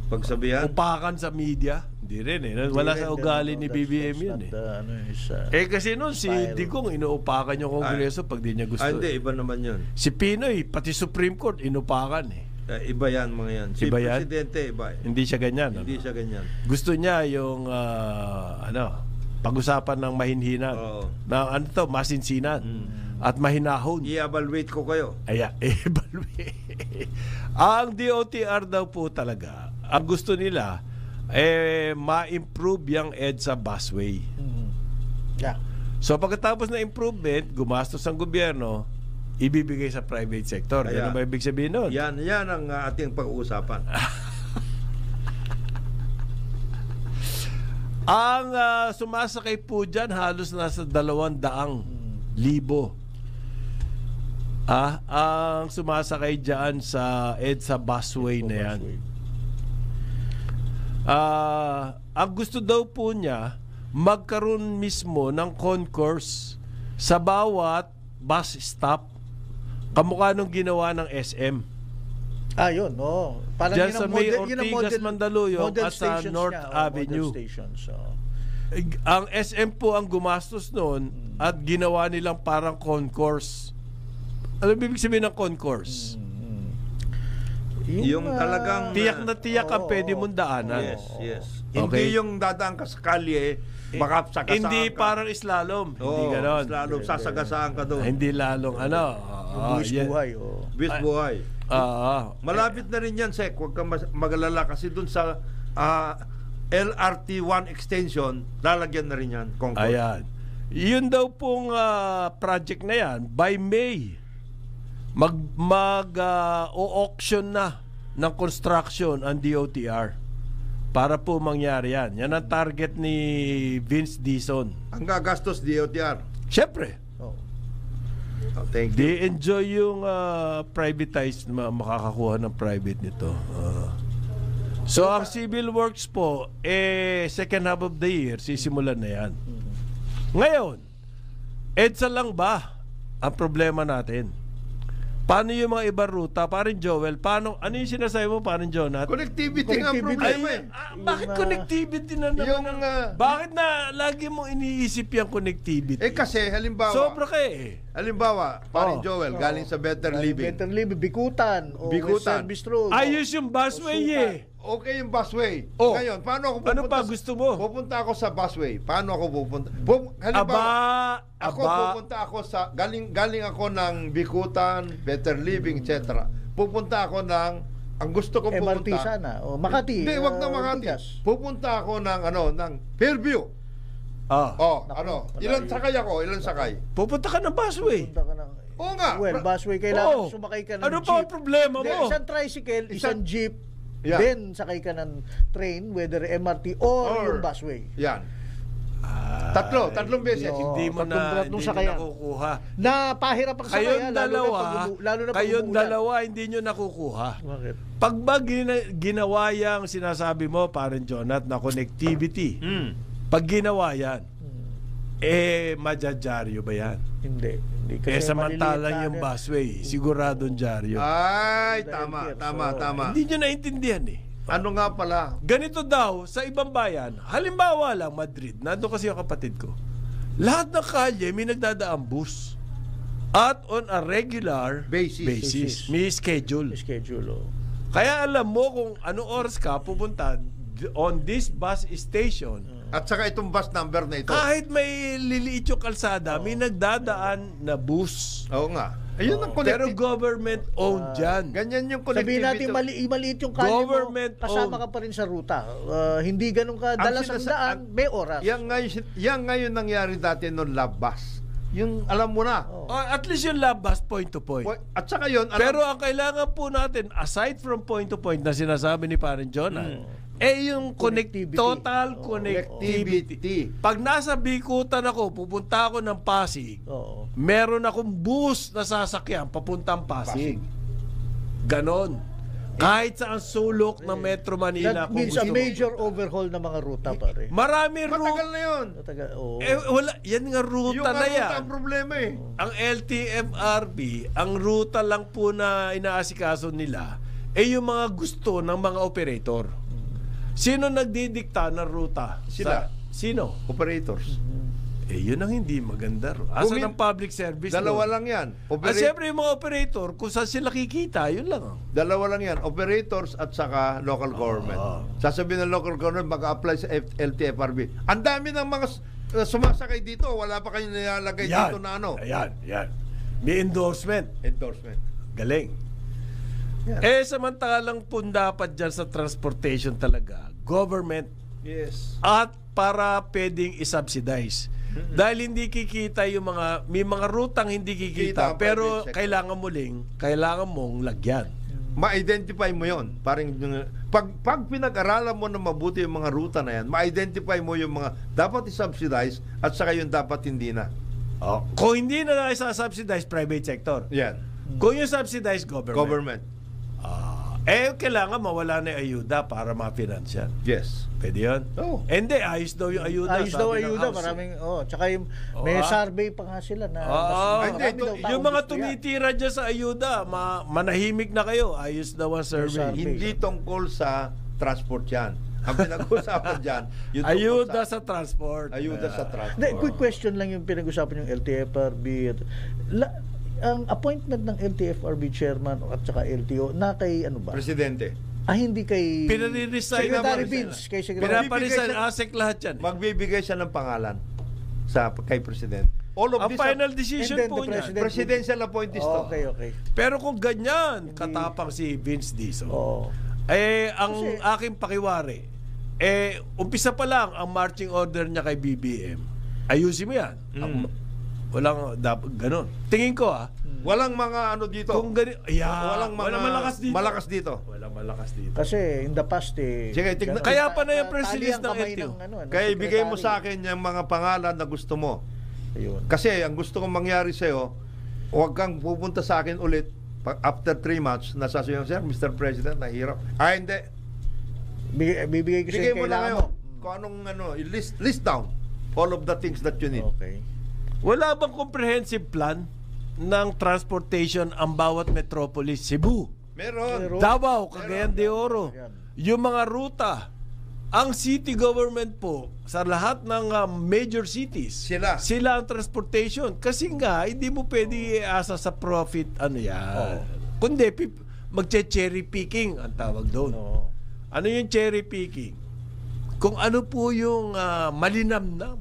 Pagsabihan. upakan sa media. Hindi rin Wala sa ugali ni BBM yun kasi noon si style. Digong inuupakan yung kongreso pag di niya gusto. Hindi, iba naman yun. Si Pinoy, pati Supreme Court, inupakan Iba yan, mga yan. Si Iba yan? Presidente, iba. Hindi siya ganyan. Hindi siya ganyan. Gusto niya yung, pag-usapan ng mahinhinan. Oo. Na masinsinan. At mahinahon. I-evaluate ko kayo. Evaluate. Ang DOTR daw po talaga, ang gusto nila, ma-improve yung EDSA busway. Yeah. So pagkatapos na improvement, gumastos ang gobyerno, ibibigay sa private sector. Kaya, Ano ba ibig sabihin nun? Yan ang ating pag-uusapan. Ang sumasakay po dyan, halos nasa 200,000. Ang sumasakay dyan sa EDSA busway na yan. Ang gusto daw po niya, magkaroon mismo ng concourse sa bawat bus stop, kamukha nung ginawa ng SM. Yun, Parang Diyan yun sa ang May model- yun ang Ortigas, model- Mandaluyong model at sa stations North niya, Avenue. Model stations, Ang SM po ang gumastos noon at ginawa nilang parang concourse. Ano ibig sabihin ng concourse? Yung talagang Tiyak na tiyak ang pwede mong daanan. Yes. Okay. Hindi yung dadaan ka sa kalye, baka sagasaan Hindi ka. parang slalom. Hindi Oo, ganon. slalom, sasagasaan ka doon. Hindi lalong Buwis yeah. buhay. Bis buhay. Malapit Malapit na rin yan, Sek. Huwag kang mag-alala kasi doon sa LRT1 extension, lalagyan na rin yan. Concord. Ayan. Yun daw pong project na yan, by May, o-auction na ng construction ang DOTR para po mangyari yan. Yan ang target ni Vince Dizon. Ang gagastos, DOTR. Siyempre, Thank you. they enjoy yung privatized, makakakuha ng private nito. So, ang civil works po, second half of the year, sisimulan na yan. Ngayon, EDSA lang ba ang problema natin? Paano yung mga ibang ruta? Parang Joel, ano yung sinasabi mo, parang Jonat? Connectivity nga ang problema eh. Bakit connectivity na naman? Yung, bakit na lagi mong iniisip yung connectivity? kasi halimbawa, Sobra ka eh. Halimbawa, paring Joel, galing sa Better Living. Better Living, Bikutan. Bikutan. Bistro. Ayos yung busway eh. Okay yung busway. Oh. Ngayon, paano ako pupunta? Ano pa gusto mo? Pupunta ako sa busway. Paano ako pupunta? Pupunta ako sa galing ako ng Bikutan, Better Living, etc. Pupunta ako ng ang gusto ko MRT pupunta. sana. Makati. Hindi, wag na Makati. Ortigas. Pupunta ako ng Fairview. Ilan sakay ako? Ilan sakay? Pupunta ka ng busway. Punta ka ng... Oo nga. Well, busway, kailangan Oo. sumakay ka ng Ano jeep. pa ang problema Hindi, mo? isang tricycle, isang jeep, Yeah. then sakay ka ng train, whether MRT or yung busway. Yan. Tatlong beses. Oo. Hindi mo tatlong na brat nung hindi nyo sakayan. nakukuha. Na pahirap ang sakayan, Kayong dalawa, lalo na pag kayong umuulan. dalawa hindi nyo nakukuha. Bakit? Pag ba ginawa yung sinasabi mo, parang Jonat, na connectivity, pag ginawa yan, majajaryo ba yan? Hindi. Kasi Samantalang maliliit yung na- busway, siguradong jaryo. Ay, tama. Hindi nyo naintindihan eh. Ano nga pala? Ganito daw, sa ibang bayan, halimbawa lang, Madrid, nandun kasi yung kapatid ko, lahat ng kalye may nagdadaang bus. At on a regular Basis. may schedule. schedule. Kaya alam mo kung anong oras ka pupunta on this bus station. At saka itong bus number na ito. Kahit may liliit yung kalsada, may nagdadaan na bus. Oo nga. Ayun ang Pero connectivity. government-owned dyan. Ganyan yung Sabihin connectivity. natin maliit yung kalye Government mo, kasama owned. ka pa rin sa ruta. Hindi ganun ka dalas ang daan, may oras. Yan ngayon nangyari dati nung lab bus. Yung alam mo na. At least yung labas point to point. At saka yun, Pero ang kailangan po natin, aside from point to point na sinasabi ni Parang Jonah, yung Connectivity. total connectivity. Pag nasa Bikutan ako, pupunta ako ng Pasig, Oo. meron akong bus na sasakyan papuntang Pasig. Ganon. Kahit sa ang sulok ng Metro Manila. That kung means a gusto mo. major overhaul ng mga ruta pare. Marami matagal ruta. na yun. Oo. Wala, yan nga ruta Yung na ruta yan. ang problema eh. Ang LTFRB, ang ruta lang po na inaasikaso nila yung mga gusto ng mga operator. Sino nagdidikta ng ruta? Sila. Sino? Operators. Yun ang hindi maganda. Asa ng public service? Dalawa doon? lang yan. Siyempre yung mga operator, kung saan sila kikita, yun lang. Dalawa lang yan. Operators at saka local government. Sasabihin ng local government, mag-apply sa LTFRB. Ang dami ng mga sumasakay dito. Wala pa kayong nilalagay dito na ano. Ayan. May endorsement. Endorsement. Galing. Yan. Samantalang po dapat dyan sa transportation talaga, government Yes. at para pwedeng isubsidize. Dahil hindi kikita yung may mga rutang hindi kikita, Kita, pero private sector. kailangan mong lagyan. Ma-identify mo yon. Parang pag pinag-aralan mo na mabuti yung mga ruta na yan, ma-identify mo yung mga dapat i-subsidize at saka yung dapat hindi na. Kung hindi na isa-subsidize, private sector. Yan. Kung yung subsidize, government. Government. Kailangan mawala na yung ayuda para ma-financial. Yes. Pwede yun? Oo. Hindi, ayos daw yung ayuda. Ayos daw sabi ng ayuda, House. maraming tsaka yung may survey pa nga sila na Hindi, Yung mga tumitira dyan sa ayuda, manahimik na kayo. Ayos daw ang survey. survey. Hindi tungkol sa transport yan. Ang pinag-uusapan dyan, yung Ayuda tungkol sa transport. ayuda sa transport. Hindi, quick question lang yung pinag-usapan yung LTFRB. Ang appointment ng LTFRB chairman at saka LTO na kay ano ba? Presidente. Hindi kay Pinare-resign Secretary naman. Vince. Kay Secretary Pinapalisan, ASEC lahat yan. Magbibigay siya ng pangalan kay Presidente. All of Ang this final are decision And then po the niya. president- presidential appointees to. Okay. Pero kung ganyan, katapang si Vince Dizon, Oo. ang Kasi- aking pakiwari, umpisa pa lang ang marching order niya kay BBM. Ayusin mo yan. Walang ganon. Tingin ko Walang mga ano dito. kung walang mga malakas dito. malakas dito. Walang malakas dito. Kasi in the past Sige, tignan- Kaya pa na yung press tali release ang ng kamay LTO. Kaya ibigay mo sa secretary. akin yung mga pangalan na gusto mo. Ayun. Kasi ang gusto kong mangyari sa'yo, huwag kang pupunta sa akin ulit after 3 months, nasasabi sir, Mr. President, nahirap. Hindi. Bibigay ko sa Bigay mo na kailangan ngayon kung anong list down all of the things that you need. Okay. Wala bang comprehensive plan ng transportation ang bawat metropolis? Cebu, Meron. Davao, Cagayan de Oro, Yan. yung mga ruta. Ang city government po sa lahat ng major cities, Sila. ang transportation. Kasi nga, hindi mo pwede iasa sa profit, kundi magche-cherry picking ang tawag doon. Oo. Ano yung cherry picking? Kung ano po yung malinamnam,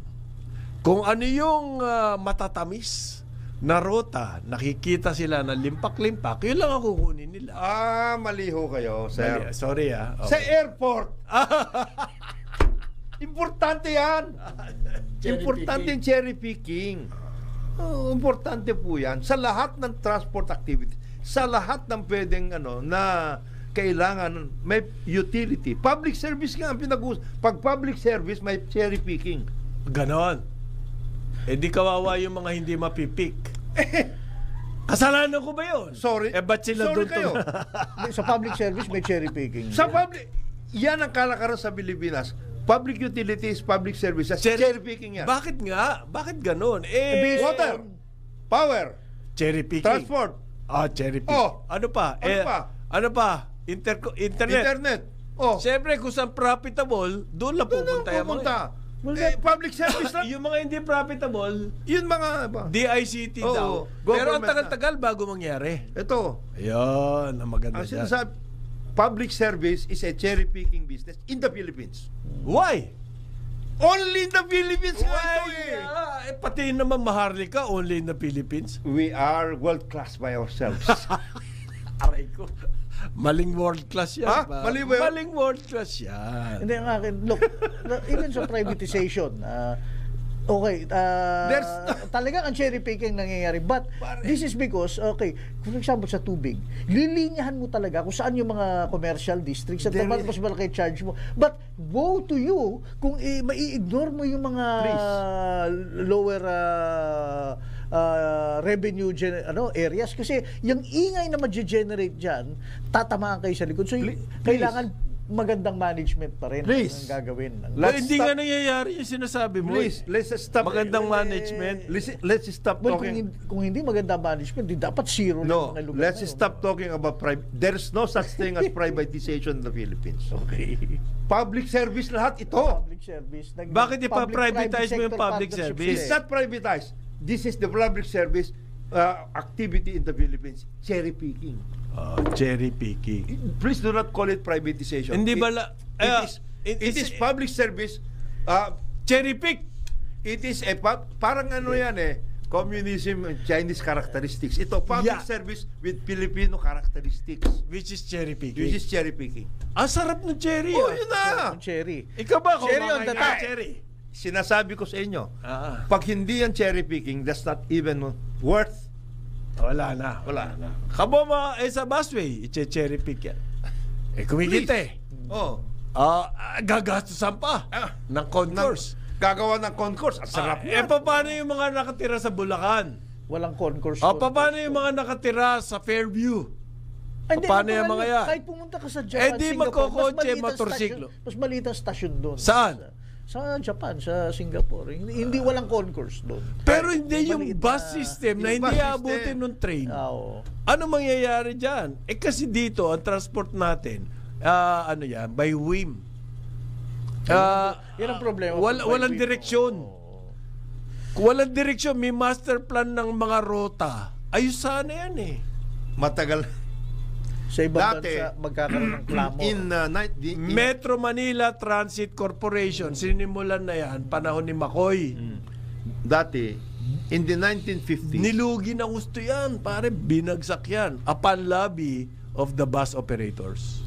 kung ano yung matatamis na ruta, nakikita sila na limpak-limpak, yun lang ang kukunin nila. Maliho kayo, sir. Mali, sorry Sa airport. Importante yan. Importante yung cherry picking. Importante po yan. Sa lahat ng transport activity, sa lahat ng pwedeng na kailangan may utility. Public service nga ang pinag-uus. Pag public service, may cherry picking. Ganon. Di kawawa yung mga hindi mapipik. Kasalanan ko ba yun? Sorry. Ba't sila Sorry doon kayo. Sa public service may cherry picking. Sa public, yan ang kalakaran sa Pilipinas. Public utilities, public services, cherry picking yan. Bakit nga? Bakit ganon? Water, power, Cherry picking. transport, Cherry picking. Oh. Ano pa? Ano pa? Ano pa? Internet. internet. Oh, Siyempre, kung saan profitable, doon lang pupunta yung mga. Public service lang. Yung mga hindi profitable, Yun mga DICT Oo, daw. Pero ang government tagal-tagal bago mangyari. Ito, Ayun, ang maganda ang dyan. sinasabi, public service is a cherry picking business in the Philippines. Why? Only in the Philippines nga ito eh. Pati naman Maharlika, only in the Philippines. We are world class by ourselves. Aray ko. Maling world class yan. Ha? pa. Mali ba yun? Maling world class yan. Hindi ang akin, look, even sa privatization, okay, talagang ang cherry picking nangyayari. But this is because, okay, for example sa tubig, lilinyahan mo talaga kung saan yung mga commercial districts at mas malaki charge mo. But woe to you kung mai-ignore mo yung mga lower revenue areas kasi yung ingay na ma-generate dyan, tatamaan kayo sa likod. So, kailangan magandang management pa rin ang gagawin. Hindi nga nangyayari yung sinasabi mo. Please, let's stop. Magandang management. Let's stop Well, talking. kung hindi magandang management, di dapat zero No, lang mga lugar. let's stop talking about there's no such thing as privatization in the Philippines. Okay. Public service lahat ito. Public service. Bakit ipa-privatize mo yung public service? It's not privatized. This is the public service activity in the Philippines. Cherry picking. Cherry picking. Please do not call it privatization. Hindi ba it is public service. Cherry pick. It is parang yan communism and Chinese characteristics. Ito, public service with Filipino characteristics. Which is cherry picking. Which is cherry picking. Ang sarap ng cherry. Oh, yun na. Cherry. Ikaw ba? Cherry on the top. Cherry. Sinasabi ko sa inyo, Ah. pag hindi yan cherry picking, that's not even worth. Wala na. Wala na. Kamo sa busway, cherry pick yan. Kumikita eh. Oh. Gagastusan pa ng concourse. Gagawa ng concourse. Ang sarap yan. Paano yung mga nakatira sa Bulacan? Walang concourse. Paano yung mga nakatira sa Fairview? Paano yung mga yan? Kahit pumunta ka sa Japan, di Singapore, magkokotse, motorsiklo. Mas maliit ang stasyon doon. Saan? Sa Japan, sa Singapore. Hindi walang concourse doon. Pero hindi yung Maliit bus na- system na yung hindi bus aabutin system. ng train. Oo. Ano mangyayari dyan? Kasi dito, ang transport natin, by whim. Yan ang problema. Walang direksyon. Walang direksyon. May master plan ng mga rota. Ayos sana yan eh. Matagal. Sa ibang Dati, bansa, magkakaroon ng klamo. Metro Manila Transit Corporation, sinimulan na yan panahon ni McCoy. Dati, in the 1950s, Nilugi na gusto yan, pare, binagsak yan. Upon lobby of the bus operators.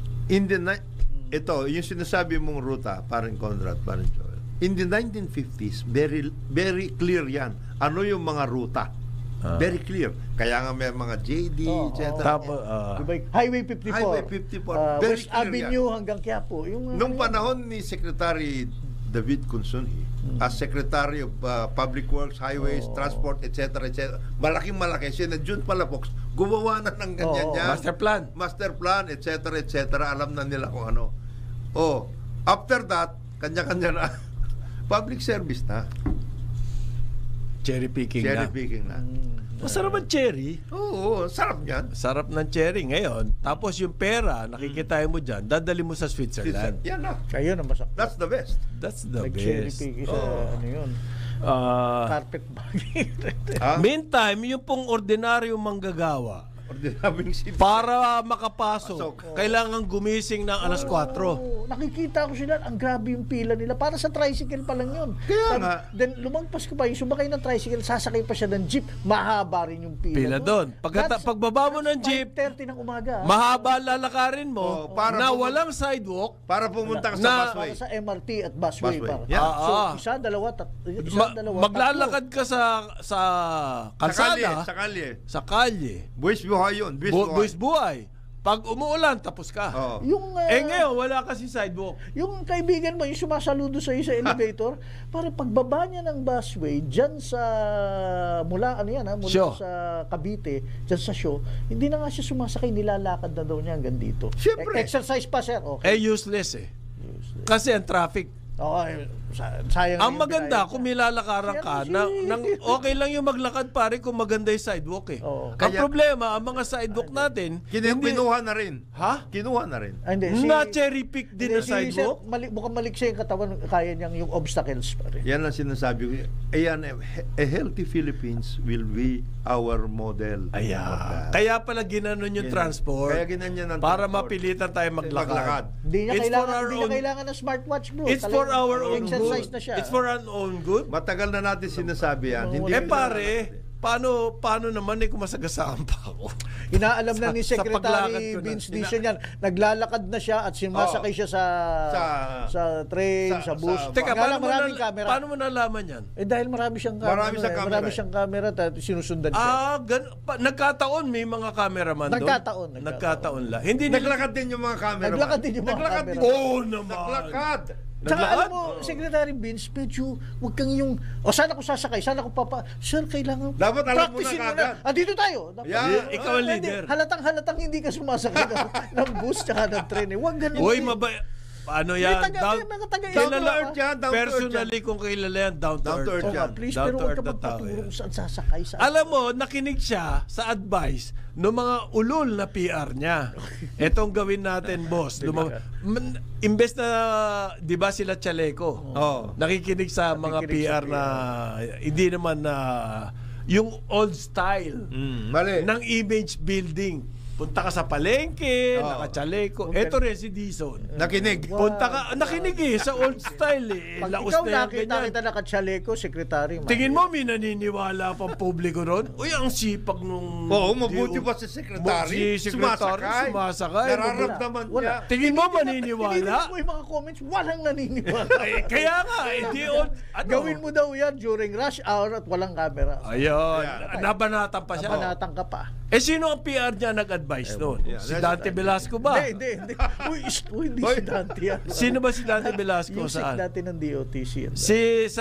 ito, yung sinasabi mong ruta, parang Conrad, parang Joel. In the 1950s, very very clear yan. Ano yung mga ruta? Very clear. Kaya nga may mga JD, etc. Tapos, Diba, Highway 54. Highway 54. Very West clear Avenue hanggang Quiapo. Yung, Nung panahon ni Secretary David Consunji, as Secretary of Public Works, Highways, Transport, etc., etc., malaking-malaki. Sina June Palafox, gumawa na ng ganyan yan. Master plan, etc., etc., alam na nila kung ano. After that, kanya-kanya na. Public service na. cherry picking na. Masarap ang cherry. Oo, sarap yan. Sarap ng cherry ngayon. Tapos yung pera, nakikita mo dyan, dadali mo sa Switzerland. Yan na. Kayo na masakit. That's the best. That's the Nag-cherry best. pick sa ano yun. Carpet bagging. Meantime, yung pong ordinaryong manggagawa, Ordinary citizen. para makapasok, kailangan gumising ng alas 4. Nakikita ko sila, ang grabe yung pila nila. Para sa tricycle pa lang yun. Kaya nga. Then lumagpas ko pa, yung sumakay ng tricycle, sasakay pa siya ng jeep, mahaba rin yung pila Doon. Pagbaba mo ng jeep, 5:30 ng umaga. mahaba lalakarin mo na walang sidewalk. Para pumunta ka sa busway. Para sa MRT at busway. Busway. Para. Yeah. So, isa, dalawa, Maglalakad ka sa kalsada, Sa kalye. sa kalye. Buwis buhay yun. Buwis buhay. Pag umuulan, tapos ka. Oo. Yung, Ngayon, wala kasi sidewalk. yung kaibigan mo, yung sumasaludo sa iyo sa elevator, para pagbaba niya ng busway, dyan sa, mula Show. sa Cavite, dyan sa show, hindi na nga siya sumasakay, nilalakad na daw niya hanggang dito. Siyempre. Exercise pa, sir. Okay. Useless eh. Kasi ang traffic. Sayang Ang yung maganda, binayad kung niya. may lalakaran ka, okay lang yung maglakad pare kung maganda yung sidewalk eh. Oo. Ang problema, ang mga sidewalk natin, Kinuha na rin. Ha? Kinuha na rin. Hindi, na cherry pick din ang sidewalk. Mukhang maliksi yung katawan, kaya niyang yung obstacles pa rin. Yan ang sinasabi ko. Ayan, a healthy Philippines will be our model. Ayan. Kaya pala ginanon yung transport. Kaya ginanyan ng para transport. mapilitan tayo maglakad. Hindi niya It's for our own- kailangan ng smartwatch, bro. It's for our own Exercise good. na siya. It's for our own good. Matagal na natin sinasabi yan. Hindi Pare, paano naman kung masagasaan pa ako? Inaalam na ni Sa paglakad Secretary ko na. Vince Dizon yan. Naglalakad na siya at sumasakay siya sa train, sa bus. Teka, Maraming camera. paano mo nalaman yan? Dahil marami siyang camera. Marami siyang camera. at sinusundan siya. Nagkataon may mga cameraman doon? Nagkataon lang. Hindi Naglakad din yung mga camera. Naglakad din yung mga camera. Oo naman. Naglakad. Tsaka alam mo, Secretary Vince, medyo huwag kang yung, saan ako sasakay, saan ako Sir, kailangan, Dapat alam mo na practicein kagad. Dito tayo. Dapat, Yeah. Ikaw ang leader. Halatang hindi ka sumasakay ng bus tsaka ng tren. Huwag ganun. Uy, ano yan? May taga- Kilala, down to earth yan, down to earth personally kung kilala yan, down to earth. yan. Please, Down pero to huwag earth ka na tao magpatulong yan. saan sasakay. Alam mo, nakinig siya sa advice ng mga ulol na PR niya. Etong gawin natin, boss. Imbes na, di ba sila Chaleco? Nakikinig sa mga PR na hindi naman na yung old style Mali. ng image building. Punta ka sa palengke, naka-Chaleco. Eto rin si Dizon. Nakinig. Punta ka, nakinig sa old style eh. Pag Laos ikaw na yan, nakita ganyan. kita naka-Chaleco, Secretary. Tingin mo, may naniniwala pang publiko ron? Uy, ang sipag nung... Oo, mabuti pa si Secretary. Si Secretary, sumasakay. Nararamdaman niya. Tingin mo, maniniwala? Tinignan mo yung mga comments, walang naniniwala. Kaya nga, hindi old... Gawin mo daw yan during rush hour at walang camera. Ayun, Yeah. nabanatan pa siya. Panatang ka pa. Sino ang PR niya nag-advise noon? Si Dante Velasco ba? Hindi. Uy, hindi si Dante yan. Sino ba si Dante Velasco? Yung Saan? dati ng DOTC.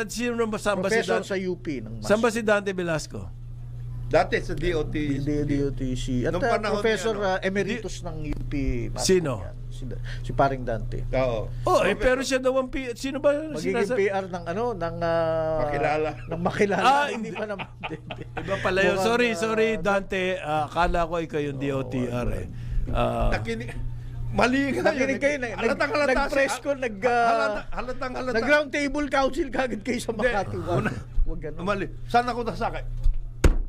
Sino ba? Saan ba si Professor Dante? sa UP. Saan ba si Dante Velasco? Dati sa DOT. DOTC. At Nung panahon Professor niya, emeritus ng UP. Sino? Si Paring Dante. Oo. Pero siya daw ang PR. Sino ba? Magiging PR ng Makilala. ng makilala. Hindi pa naman. Iba pala yun. Sorry Dante. Akala ko ikaw yung DOTR eh. Nakinig. Mali nga Nakinig kayo, nag-press ko, halatang halata. nag-round table council kagad kayo sa Makati. Huwag ganun. Mali. Saan ako nasakay?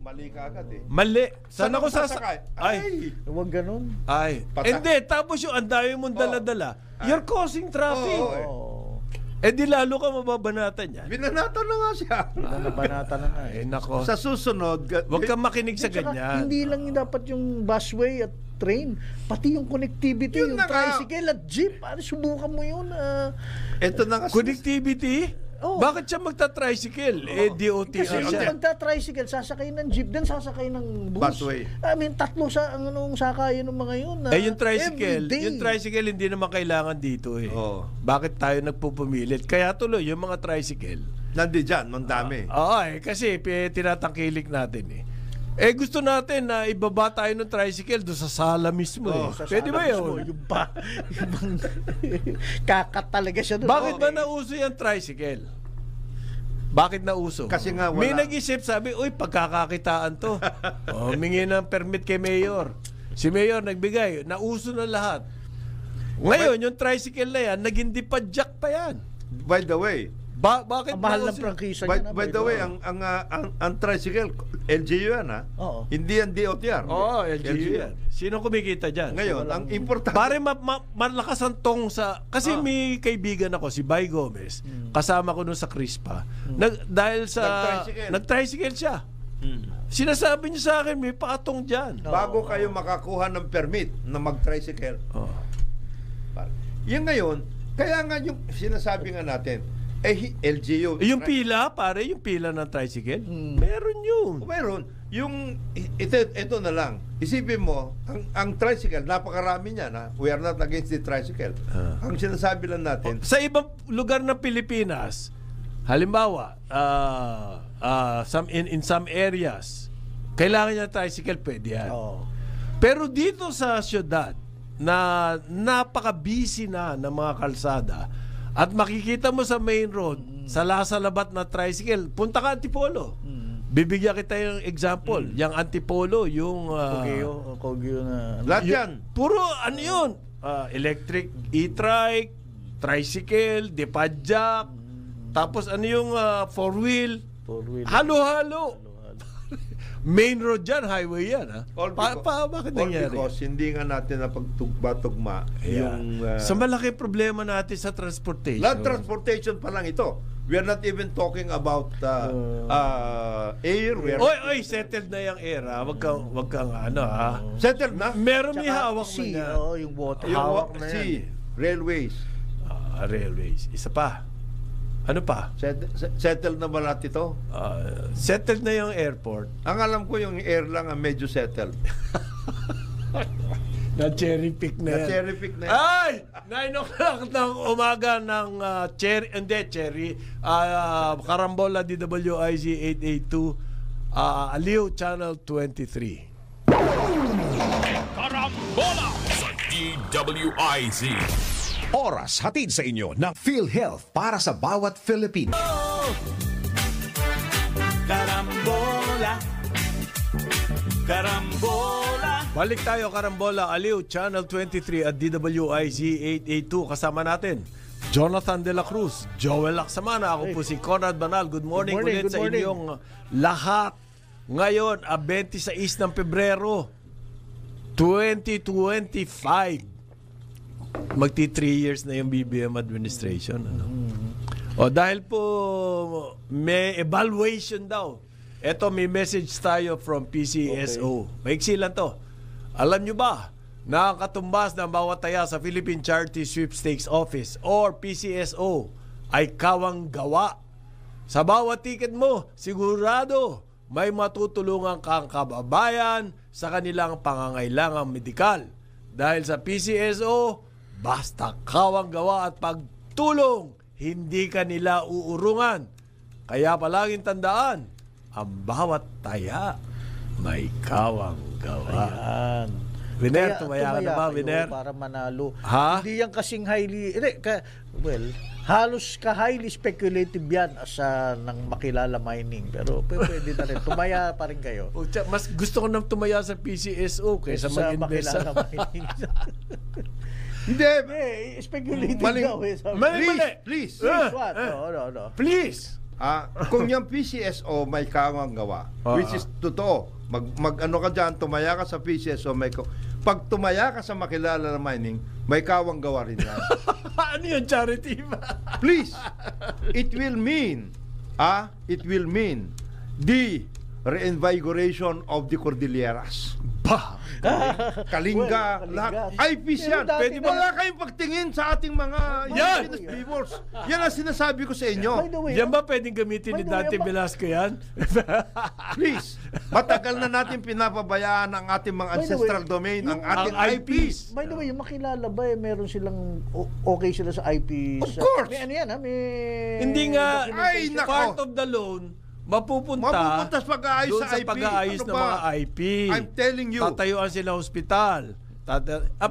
Mali ka agad eh. Mali. Saan ako sasakay? Ay. Huwag ganun. Ay. Patak. Hindi, tapos yung ang dami mong dala-dala, you're causing traffic. Oo. Eh di lalo ka mababanatan yan. Binanatan na nga siya. Nabanata na nga Eh nako. Sa susunod, Huwag kang makinig sa Tsaka, ganyan. hindi lang yung dapat yung busway at train, pati yung connectivity, Yun yung na nga. tricycle at jeep. Subukan mo yun. ito na nga. Connectivity? Oh. Bakit siya magta-tricycle? Eh, DOT Kasi nga kung siya. magta-tricycle, sasakay ng jeep, then sasakay ng bus. Busway. I mean, tatlo sa anong sakayan ng mga yun. Eh, yung tricycle, everyday. yung tricycle hindi naman kailangan dito eh. Oo. Bakit tayo nagpupumilit? Kaya tuloy, yung mga tricycle. Nandiyan, ang dami. Oo kasi tinatangkilik natin eh. Eh gusto natin na ibaba tayo ng tricycle doon sa sala mismo eh. Sa Pwede ba sala mismo, yun? Yung ba? Kakat talaga siya doon. Bakit ba nauso yung tricycle? Bakit nauso? Kasi nga wala. May nag-isip, sabi, uy, pagkakakitaan to. Humingi ng permit kay Mayor. Si Mayor nagbigay, nauso na lahat. Ngayon, yung tricycle na yan, naging dipadjak pa yan. By the way, Bakit Ang mahal ng nauso? prangkisa by, niya. by the way, ang tricycle, LGU yan ha? Oo. Hindi yan DOTR. Oo, LGU yan. Sino kumikita dyan? Ngayon, ang importante, Pare malakas ang tong sa kasi may kaibigan ako si Bay Gomez. Kasama ko nun sa Crispa. Dahil sa nag-tricycle siya. Sinasabi niya sa akin may patong diyan. bago kayo makakuha ng permit na mag-tricycle, Oh. yan ngayon, kaya nga yung sinasabi nga natin, LGU. Yung pila, pare, yung pila ng tricycle. Meron yun. Meron. Yung, ito na lang. Isipin mo, ang tricycle, napakarami niya na. We are not against the tricycle. Ang sinasabi lang natin, Sa ibang lugar ng Pilipinas, halimbawa, in some areas, kailangan niya tricycle, pwede yan. Oo. Pero dito sa syudad na napaka-busy na ng mga kalsada at makikita mo sa main road, sa Lasalabat na tricycle, punta ka Antipolo. Bibigyan kita yung example. Yung Antipolo, yung... Kogyo na... lahat yan. Puro ano yun? Electric e-trike, tricycle, dipadjak, tapos ano yung four-wheel. Four-wheel. Halo-halo. Main road yan, highway yan. Ha? Bakit All nangyari? because hindi nga natin napagtugma-tugma yung... Sa malaki problema natin sa transportation. land transportation pa lang ito. We are not even talking about air. We are Oy, settled na yung era. Wag kang ano ha. settled na. Meron may Tsaka hawak mo sea, na. yung water. Yung hawak na sea, yan. railways. Railways. Isa pa. Ano pa? Settled na ba lahat ito? Settled na yung airport. Ang alam ko yung air lang ang medyo settled. Na cherry pick na yan. Na-cherry pick na yan. Ay! 9 o'clock ng umaga ng cherry. Karambola DWIZ 882. Aliw Channel 23. Karambola sa DWIZ. Oras hatid sa inyo ng PhilHealth para sa bawat Filipino. Karambola, karambola. Balik tayo Karambola, Aliw Channel 23 at DWIZ 882. Kasama natin Jonathan De La Cruz, Joel Laksamana. Ako po si Conrad Banal. Good morning, ulit sa inyong lahat. Ngayon, 26 ng Pebrero 2025. Magti 3 years na yung BBM administration. Ano? O dahil po may evaluation daw. Eto, may message tayo from PCSO. Maiksi lang to. Alam nyo ba, nakakatumbas ng bawat taya sa Philippine Charity Sweepstakes Office or PCSO ay kawang gawa. Sa bawat ticket mo, sigurado may matutulungan kang kababayan sa kanilang pangangailangang medikal. Dahil sa PCSO, basta kawang gawa at pagtulong, hindi ka nila uurungan. Kaya palaging tandaan, ang bawat taya may kawang gawa. Ayan. Winer, Kaya tumaya ka na ba, kayo Winer? para manalo. Ha? Hindi yan kasing highly, halos ka-highly speculative yan sa ng makilala mining. Pero pwede na rin. Tumaya pa rin kayo. Mas gusto ko nang tumaya sa PCSO kaysa Sa mag-invest makilala sa... mining. Hindi. Speculating Maling- daw eh. Sabi. Mali, mali. Please. Please, what? No. Please. Kung yung PCSO may kawang gawa, which is totoo, ano ka dyan, tumaya ka sa PCSO, pag tumaya ka sa makilala na mining, may kawang gawa rin yan. Ano yung charity ba? Please, it will mean the reinvigoration of the Cordilleras. Bah. Kalinga, Well, lahat. Kalinga. IPs Pero yan. dati Pwede ba- wala kayong pagtingin sa ating mga Yan! indigenous peoples. Yan ang sinasabi ko sa inyo. By the way, Yan ba pwedeng gamitin ni By the way, Dante ba- Velasco yan? Please, matagal na natin pinapabayaan ang ating mga By the way, ancestral domain, ang ating ang IPs. by the way, yung makilala ba meron silang okay sila sa IP? Of course. May ano yan ha? May Hindi nga, Ay, nako. part of the loan, mapupunta Mapupunta sa pag-aayos doon sa sa IP. pag-aayos Ano ng ba? mga IP. I'm telling you. Tatayuan sila hospital.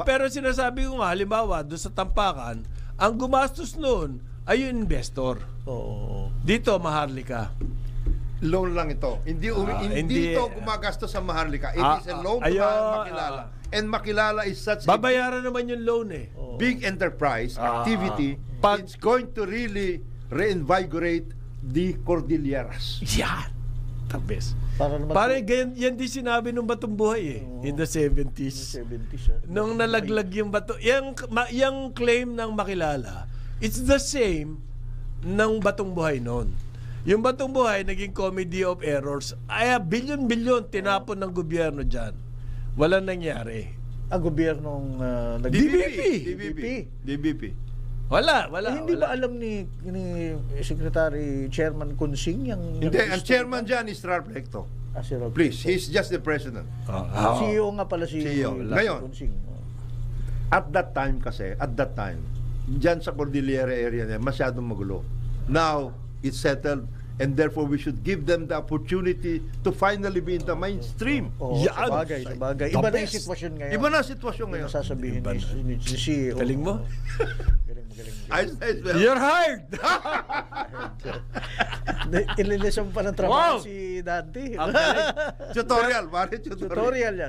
Pero sinasabi ko nga, halimbawa, doon sa Tampakan, ang gumastos noon ay yung investor. Oo. Dito, Maharlika. Loan lang ito. Hindi hindi, ito gumagastos sa Maharlika. It is a loan to Makilala. And Makilala is such Babayaran naman yung loan eh. a big enterprise activity. It's going to really reinvigorate the Cordilleras. Yan. The best. Para naman Pare, yan din sinabi nung Batong Buhay eh. In the 70s. 70s ha? Nung nalaglag yung bato, yung claim ng Makilala, it's the same ng Batong Buhay noon. Yung Batong Buhay, naging comedy of errors. Ay, bilyon-bilyon tinapon ng gobyerno dyan. Walang nangyari. Ang gobyernong DBP. Wala. hindi ba alam ni Secretary Chairman Consing yung Hindi, ang chairman dyan is Ralph Recto. Si Rob Please, Recto. he's just the president. CEO nga pala si CEO. Ngayon. Consing. At that time, dyan sa Cordillera area niya, masyadong magulo. Now, it's settled, and therefore we should give them the opportunity to finally be in the mainstream. Yan. Sa bagay. Iba na yung sitwasyon ngayon. Iba na ang sitwasyon ngayon. Yung sasabihin ni CEO. Galing mo? Galing. Ayos. You're hired! Ililisang pa ng trabaho Wow! si Dante. Ang galing. Tutorial.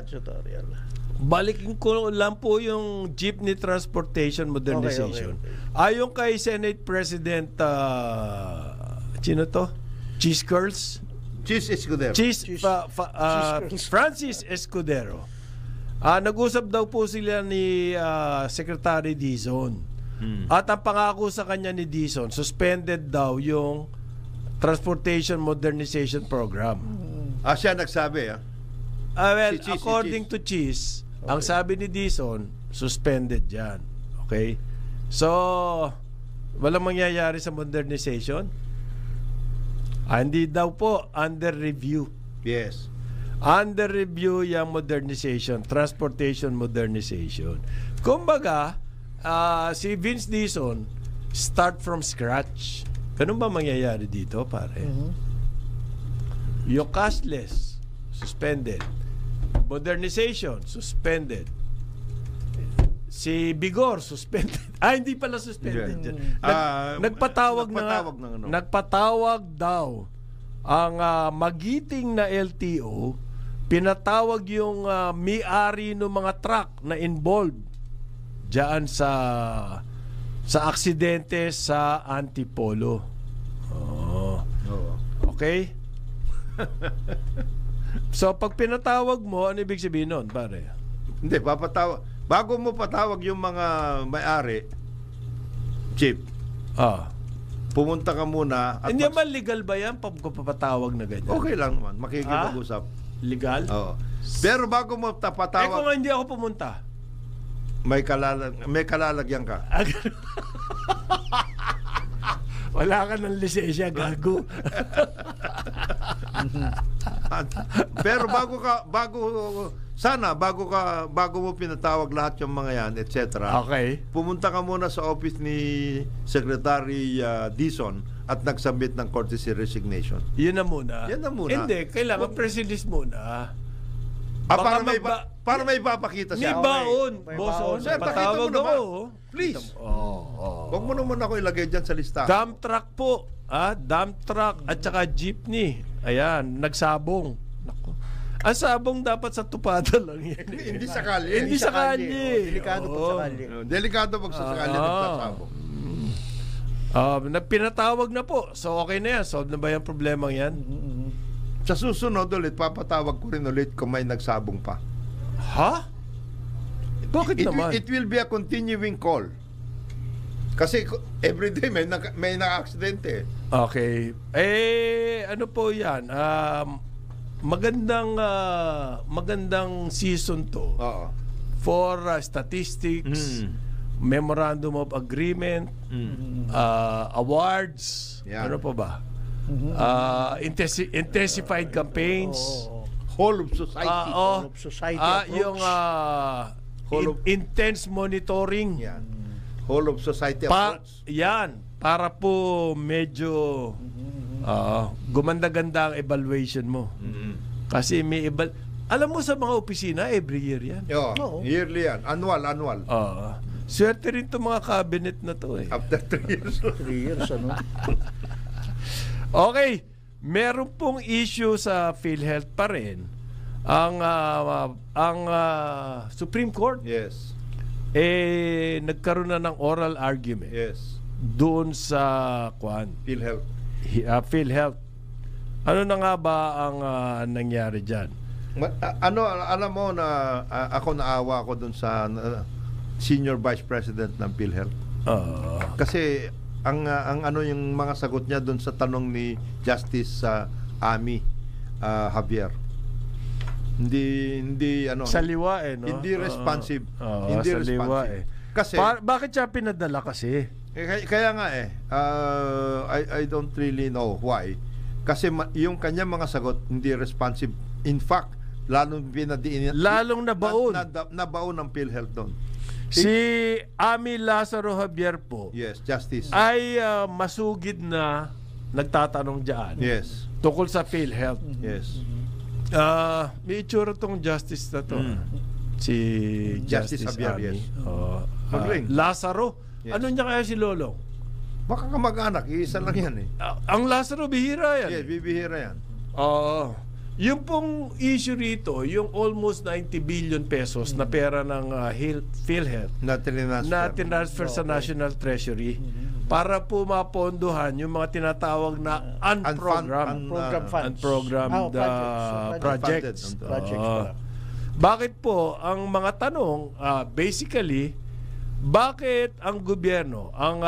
Tutorial. Balikin ko lang po yung jeepney transportation modernization. Okay. Ayon kay Senate President sino to? Cheese Curls? Cheese Escudero. Francis Escudero. Nag-usap daw po sila ni Secretary Dizon. At ang pangako sa kanya ni Dizon, suspended daw yung Transportation Modernization Program. Siya nagsabi. Well, Si Cheese, according to Cheese, ang sabi ni Dizon, suspended yan. Okay? So, walang mangyayari sa modernization? Hindi daw po, under review. Yes. Under review yung modernization, transportation modernization. Kumbaga, si Vince Dizon, start from scratch. Ganun ba mangyayari dito, pare? Yung cashless, suspended. Modernization, suspended. Si Bigor, suspended. Hindi pala suspended. Yeah. Nagpatawag Nagpatawag daw ang magiting na LTO, pinatawag yung may-ari ng mga truck na involved diyan sa aksidente sa Antipolo. Okay? So, pag pinatawag mo, ano ibig sabihin nun, pare? Hindi, papatawag. Bago mo patawag yung mga may-ari, Chief, pumunta ka muna. At Hindi naman legal ba yan pag papatawag na ganyan? okay lang naman, makikipag-usap. Legal? Oo. Pero bago mo Kung patawag, hindi ako pumunta. may kalalagyan ka. Wala ka ng lisensya, gago. Pero bago mo pinatawag lahat yung mga yan, etc. Okay. Pumunta ka muna sa office ni Secretary Dizon at nagsubmit ng courtesy resignation. Yan na muna. Hindi, kailangan press release muna. Para Baka para may ipapakita May siya. baon. May Boson, baon. Sir, pakita patawag mo naman. ako. Please. Huwag mo naman ako ilagay dyan sa lista. Dump truck po. Dump truck at saka jeepney. Ayan, nagsabong. Naku. Ang sabong dapat sa tupado lang yan. Hindi sa kalye. Hindi sa kalye. Delikado pag sa kalye. Delikado pag sa kalye nagtasabong. Pinatawag na po. So okay na yan. Solve na ba yung problema yan? Sa susunod ulit, papatawag ko rin ulit kung may nagsabong pa. Ha? Bakit naman? It will be a continuing call. Kasi everyday may na-aksidente. Okay. Ano po yan? Magandang season to Oo. for statistics, memorandum of agreement, awards, Yeah. ano pa ba? Intensified campaigns. Whole of society. Whole of society approach. Yung intense monitoring. Yan. Whole of society Pa, approach. yan, para po medyo gumanda-ganda ang evaluation mo. Kasi alam mo sa mga opisina, every year yan. Oo. Yearly yan. Annual. Swerte rin itong mga cabinet na to eh. After 3 years. 3 years, ano? Okay, meron pong issue sa PhilHealth pa rin. Ang Supreme Court Yes. nagkaroon na ng oral argument Yes. doon sa PhilHealth. PhilHealth. Ano na nga ba ang nangyari diyan? Alam mo na ako naawa ako dun sa Senior Vice President ng PhilHealth. Kasi ang yung mga sagot niya dun sa tanong ni Justice Amy Javier. Hindi Sa liwa no? Hindi responsive. Hindi Hindi sa liwa responsive. Kasi bakit siya pinadala kasi? kaya nga I don't really know why. Kasi yung kanya mga sagot hindi responsive. In fact, lalong nabaon. Nabaon ng PhilHealth doon. Si Amy Lazaro Javier po Yes, Justice. ay masugid na nagtatanong diyan. Yes. Tungkol sa PhilHealth. Yes. May itsura tong justice na to. Si Justice Javier, Amy. yes. Magaling. Lazaro. Yes. Ano niya kaya si Lolo? Baka kamag-anak, isa lang yan eh. Ang Lazaro bihira yan. Yes, bibihira yan. Yung pong issue rito, yung almost 90 billion pesos na pera ng PhilHealth Na tinransfer sa National Treasury para po mapondohan yung mga tinatawag na unprogrammed projects. Bakit po ang mga tanong basically bakit ang gobyerno, ang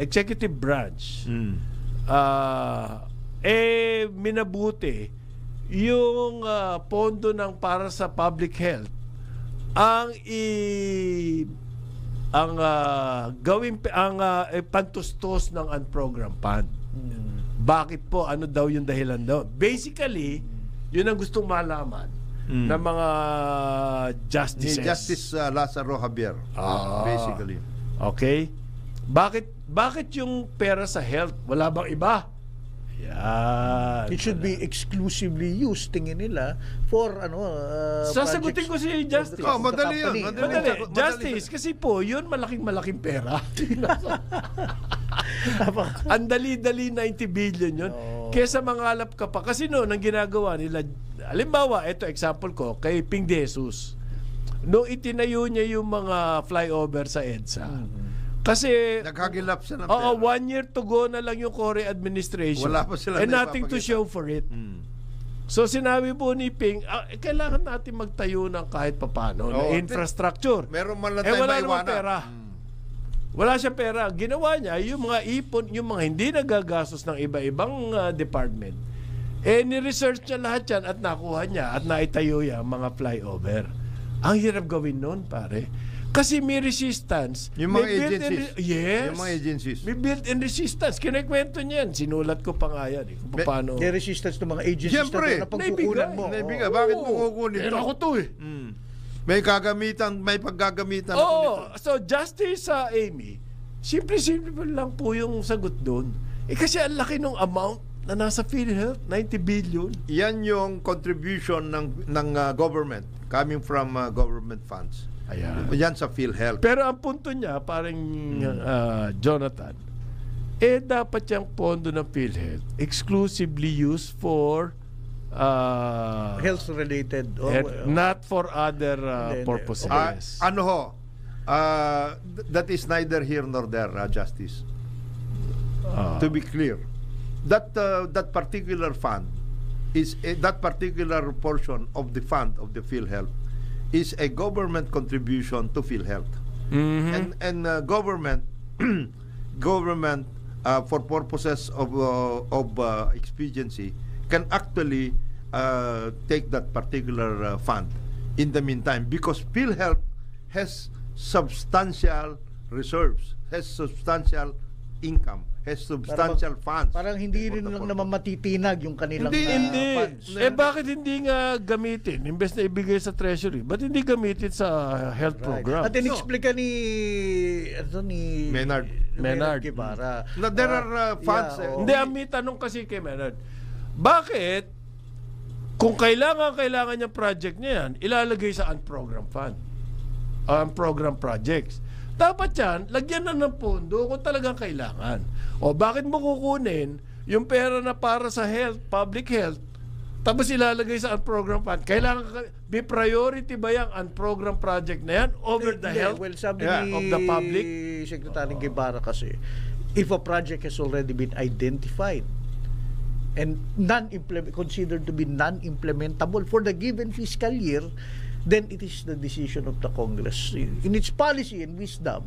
executive branch minabuti yung pondo ng para sa public health ang pantustos ng unprogrammed fund. Bakit po? Ano daw yung dahilan daw? Basically, yun ang gustong malaman ng mga justices. Ni Justice Lazaro Javier. Basically. Okay? Bakit yung pera sa health? Wala bang iba? Yan. It should be exclusively used, tingin nila, for sasagutin ko si Justice. Madali yun. Madali. Justice, kasi po, yun malaking pera. Ang dali-dali 90 billion yun. Kesa mangalap ka pa. Kasi noon, ang ginagawa nila, halimbawa, ito example ko, kay Ping De Jesus. Nung itinayo niya yung mga flyover sa EDSA, kasi naghagilap siya ng pera. 1 year to go na lang yung Cory administration. Wala pa sila and nothing to show for it. So sinabi po ni Ping, kailangan natin magtayo ng kahit papano na infrastructure. Meron man lang tayo wala maiwanan. namang pera. Wala siyang pera. Ginawa niya yung mga ipon, yung mga hindi nagagastos ng iba-ibang department. Ni-research niya lahat yan at nakuha niya at naitayo niya mga flyover. Ang hirap gawin nun, pare. Kasi may resistance. Yung mga may agencies. Yes. Yung mga agencies. May built-in resistance. Kinikwento niyan. Sinulat ko pa nga yan. Kung paano. May resistance ng mga agencies Siyempre, na pagkukunan mo. Naibigan. Bakit mo kukunin ito? Ako to eh. May paggagamitan ako nito. So, Justice Amy, simple lang po yung sagot doon. Kasi ang laki ng amount na nasa PhilHealth, 90 billion. Yan yung contribution ng government coming from government funds. Ayan. Yan sa PhilHealth. Pero ang punto niya, parang Jonathan, dapat yung pondo ng PhilHealth exclusively used for Health-related. not for other Hindi. purposes. Ano ho? That is neither here nor there, Justice. To be clear, that particular fund is that particular portion of the fund of the PhilHealth is a government contribution to PhilHealth, and government for purposes of expediency can actually take that particular fund in the meantime, because PhilHealth has substantial reserves, has substantial income, has substantial funds. Parang hindi rin lang naman matitinag yung kanilang Hindi. funds. Bakit hindi nga gamitin? Imbes na ibigay sa treasury, ba't hindi gamitin sa health program? At in-explica ni Menard Guevara. No, there are funds. Hindi, ang may tanong kasi kay Menard, bakit kung kailangan niya project niya yan, ilalagay sa unprogrammed fund? Unprogrammed projects. Dapat yan, lagyan na ng pondo kung talagang kailangan. O bakit mo kukunin yung pera na para sa health, public health, tapos ilalagay sa unprogrammed fund? Kailangan, may priority ba yung unprogrammed project na yan over the health sabi of the public? Secretary Guevara kasi, if a project has already been identified and considered to be non-implementable for the given fiscal year, then it is the decision of the Congress in its policy and wisdom.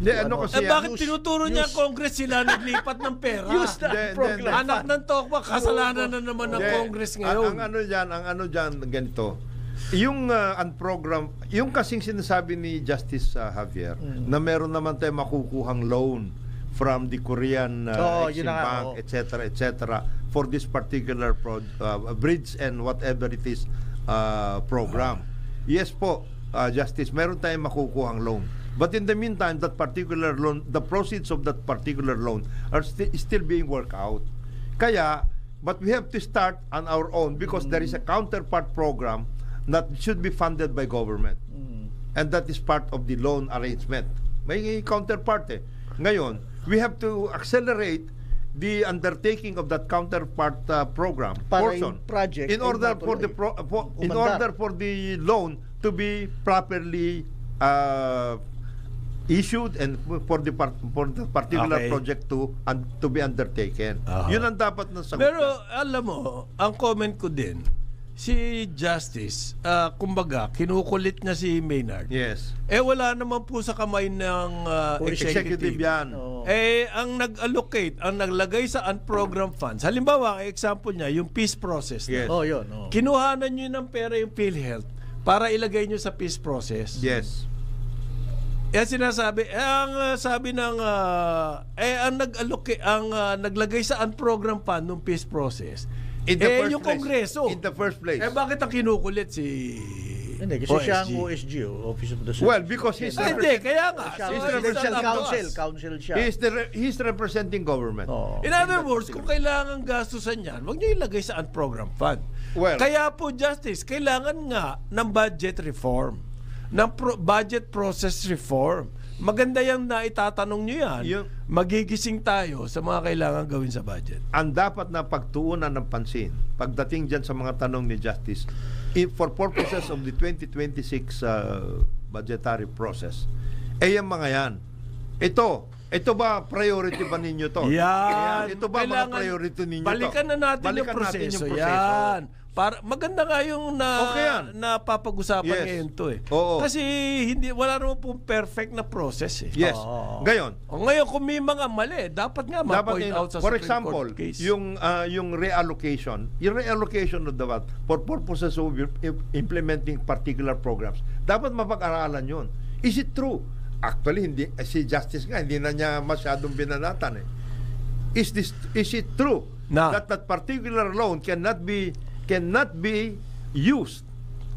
Bakit tinuturo niya ang Congress sila naglipat ng pera? Use the program. Anak ng tokwa, kasalanan na naman ng Congress ngayon. Ang ano dyan, ganito. Yung unprogram, yung kasing sinasabi ni Justice Javier, na meron naman tayo makukuhang loan from the Korean Exim Bank, etc., for this particular bridge and whatever it is program. Yes po, Justice, meron tayong makukuhang loan. But in the meantime, that particular loan, the proceeds of that particular loan are still being worked out. Kaya, but we have to start on our own because there is a counterpart program that should be funded by government. And that is part of the loan arrangement. May counterpart eh. Ngayon, we have to accelerate the undertaking of that counterpart program portion project in order for the in order for the loan to be properly issued and for the particular project to be undertaken. Yun ang dapat na sagot. Pero alam mo, ang comment ko din, si Justice, kumbaga, kinukulit niya si Maynard. Yes. Wala naman po sa kamay ng executive. Yan. Ang nag-allocate, ang naglagay sa unprogrammed funds. Halimbawa, ang example niya, yung peace process. Yes. Yun. Kinuhanan nyo ng pera yung PhilHealth para ilagay nyo sa peace process. Yes. Sinasabi, ang sabi ng ang naglagay sa unprogrammed fund ng peace process. In the first yung place. Kongreso. In the first place. Bakit ang kinukulit si Hindi, kasi siya ang OSG, Office of the Surgeon. Well, because he's hindi, kaya nga. Siya ang He's Presidential representing Council siya. he's representing government. In other words, kung kailangan gastusan yan, huwag niyo ilagay sa unprogrammed fund. Well, Kaya po, Justice, kailangan nga ng budget reform, ng budget process reform. Maganda yan na itatanong nyo yan. Magigising tayo sa mga kailangan gawin sa budget. Ang dapat na pagtuunan ng pansin pagdating dyan sa mga tanong ni Justice, for purposes of the 2026 budgetary process, yung mga yan, ito ba priority ba ninyo to? Yan. Ito ba mga priority ninyo balikan to? na natin yung proseso. Yan. Para maganda nga yung napapag-usapan ngayon to eh. Oo. Kasi wala naman pong perfect na process eh. Yes. Ngayon Kung may mga mali, dapat nga ma-point out sa for Supreme example, Court case. yung reallocation of the for purposes of implementing particular programs, dapat mapag-aralan yun. Is it true? Actually, hindi si Justice nga hindi na niya masyadong binanatan eh. Is it true that particular loan cannot be used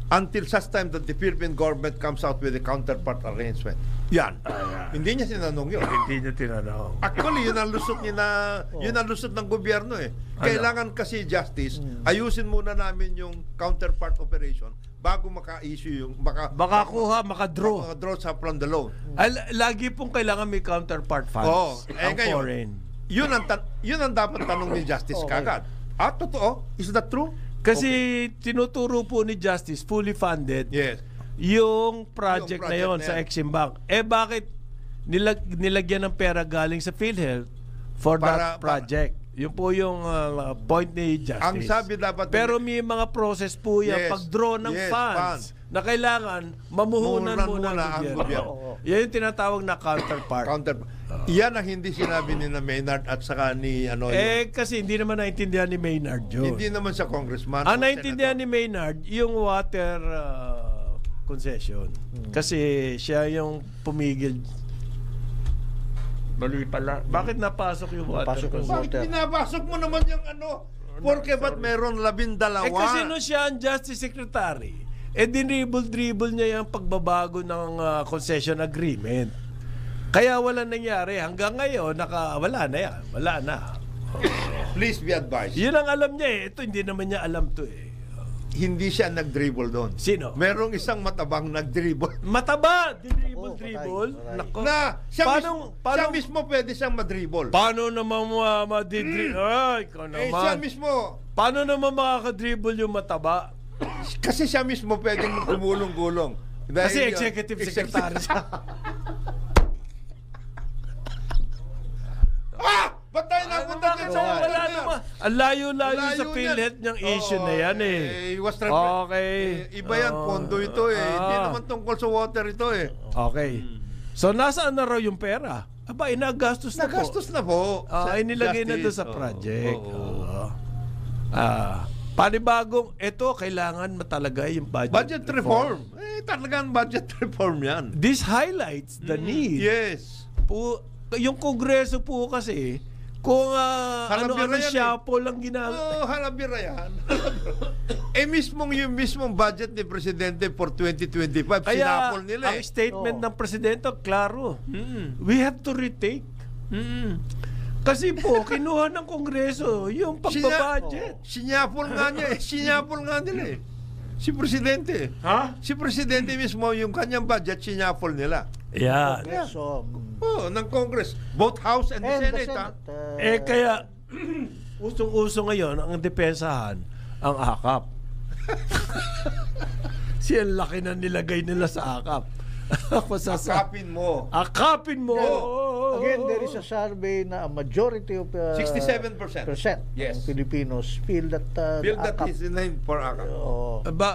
until such time that the Philippine government comes out with a counterpart arrangement? Yan. Hindi niya tinanong yun. Hindi niya tinanong. Actually, yun ang lusot ng gobyerno eh. Kailangan kasi Justice, ayusin muna namin yung counterpart operation bago maka-issue yung makadraw from the loan. Lagi pong kailangan may counterpart funds. Ang foreign. Yun ang dapat tanong ni Justice kagad. Totoo? Is that true? Kasi tinuturo po ni Justice, fully funded, Yes. yung project na project yon na sa yan. Exim Bank. Bakit nilagyan ng pera galing sa PhilHealth for Para- that project? Yun po yung point ni Justice. Ang sabi dapat... Pero may mga process po yan, Yes. pag-draw ng Yes, funds na kailangan mamuhunan muna ang gobyerno. Yan yung tinatawag na counterpart. Yan ang hindi sinabi ni na Maynard at saka ni ano. Kasi hindi naman naintindihan ni Maynard yun. Hindi naman sa congressman. Ang o naintindihan ni senator. Maynard, yung water concession. Kasi siya yung pumigil. Mali pala. Bakit napasok yung water Napasok yung concession? Bakit pinapasok mo naman yung ano? Porque ba't meron 12? Kasi nung siya ang Justice Secretary, dinribble-dribble niya yung pagbabago ng concession agreement. Kaya wala nangyari. Hanggang ngayon, wala na yan. Wala na. Please be advised. Yun ang alam niya eh. Ito, hindi naman niya alam to eh. Hindi siya nag-dribble doon. Sino? Merong isang matabang nag-dribble. Mataba! Dinribble-dribble. Patay. Nako. Na siya, Paano- siya mismo pwede siyang madribble. Paano naman madidribble? Ay, ikaw Siya naman. mismo. Paano naman makakadribble yung mataba? Kasi siya mismo pwedeng gumulong-gulong. Dahil Kasi yun- executive secretary siya. Ba't tayo napunta Bakit dyan sa sa wala naman? Ang layo-layo sa Layo PhilHealth yan. niyang issue na yan eh. Okay. Iba yan, pondo ito eh. Hindi naman tungkol sa water ito eh. Okay. So, nasaan na raw yung pera? Aba, inagastos na po. Nagastos na po. Ay nilagay na doon sa Justice. project. Oo. Panibagong, ito, kailangan matalaga yung Budget reform. Talagang budget reform yan. This highlights the need. Yes. Po, yung Kongreso po kasi, kung Halabira ano-ano yan siya po lang ginagawa. Halabira yan. Yung mismong budget ni Presidente for 2025, Kaya, sinapol nila ang eh. statement ng Presidente, klaro. We have to retake. Kasi po, kinuha ng Kongreso yung pagbabudget. Sinyapol nga niya eh. Sinyapol nga nila eh. Si Presidente. Ha? Si Presidente mismo, yung kanyang budget, sinyapol nila. Yan. So, Ng Congress. Both House and the Senate. ha? Kaya, usong-uso ngayon, ang depensahan, ang akap. Siya laki na nilagay nila sa akap. Akapin mo. Akapin mo! again, there is a survey na a majority of 67%. ng Yes. Filipinos feel that Bill that AKAP, is the name for akap.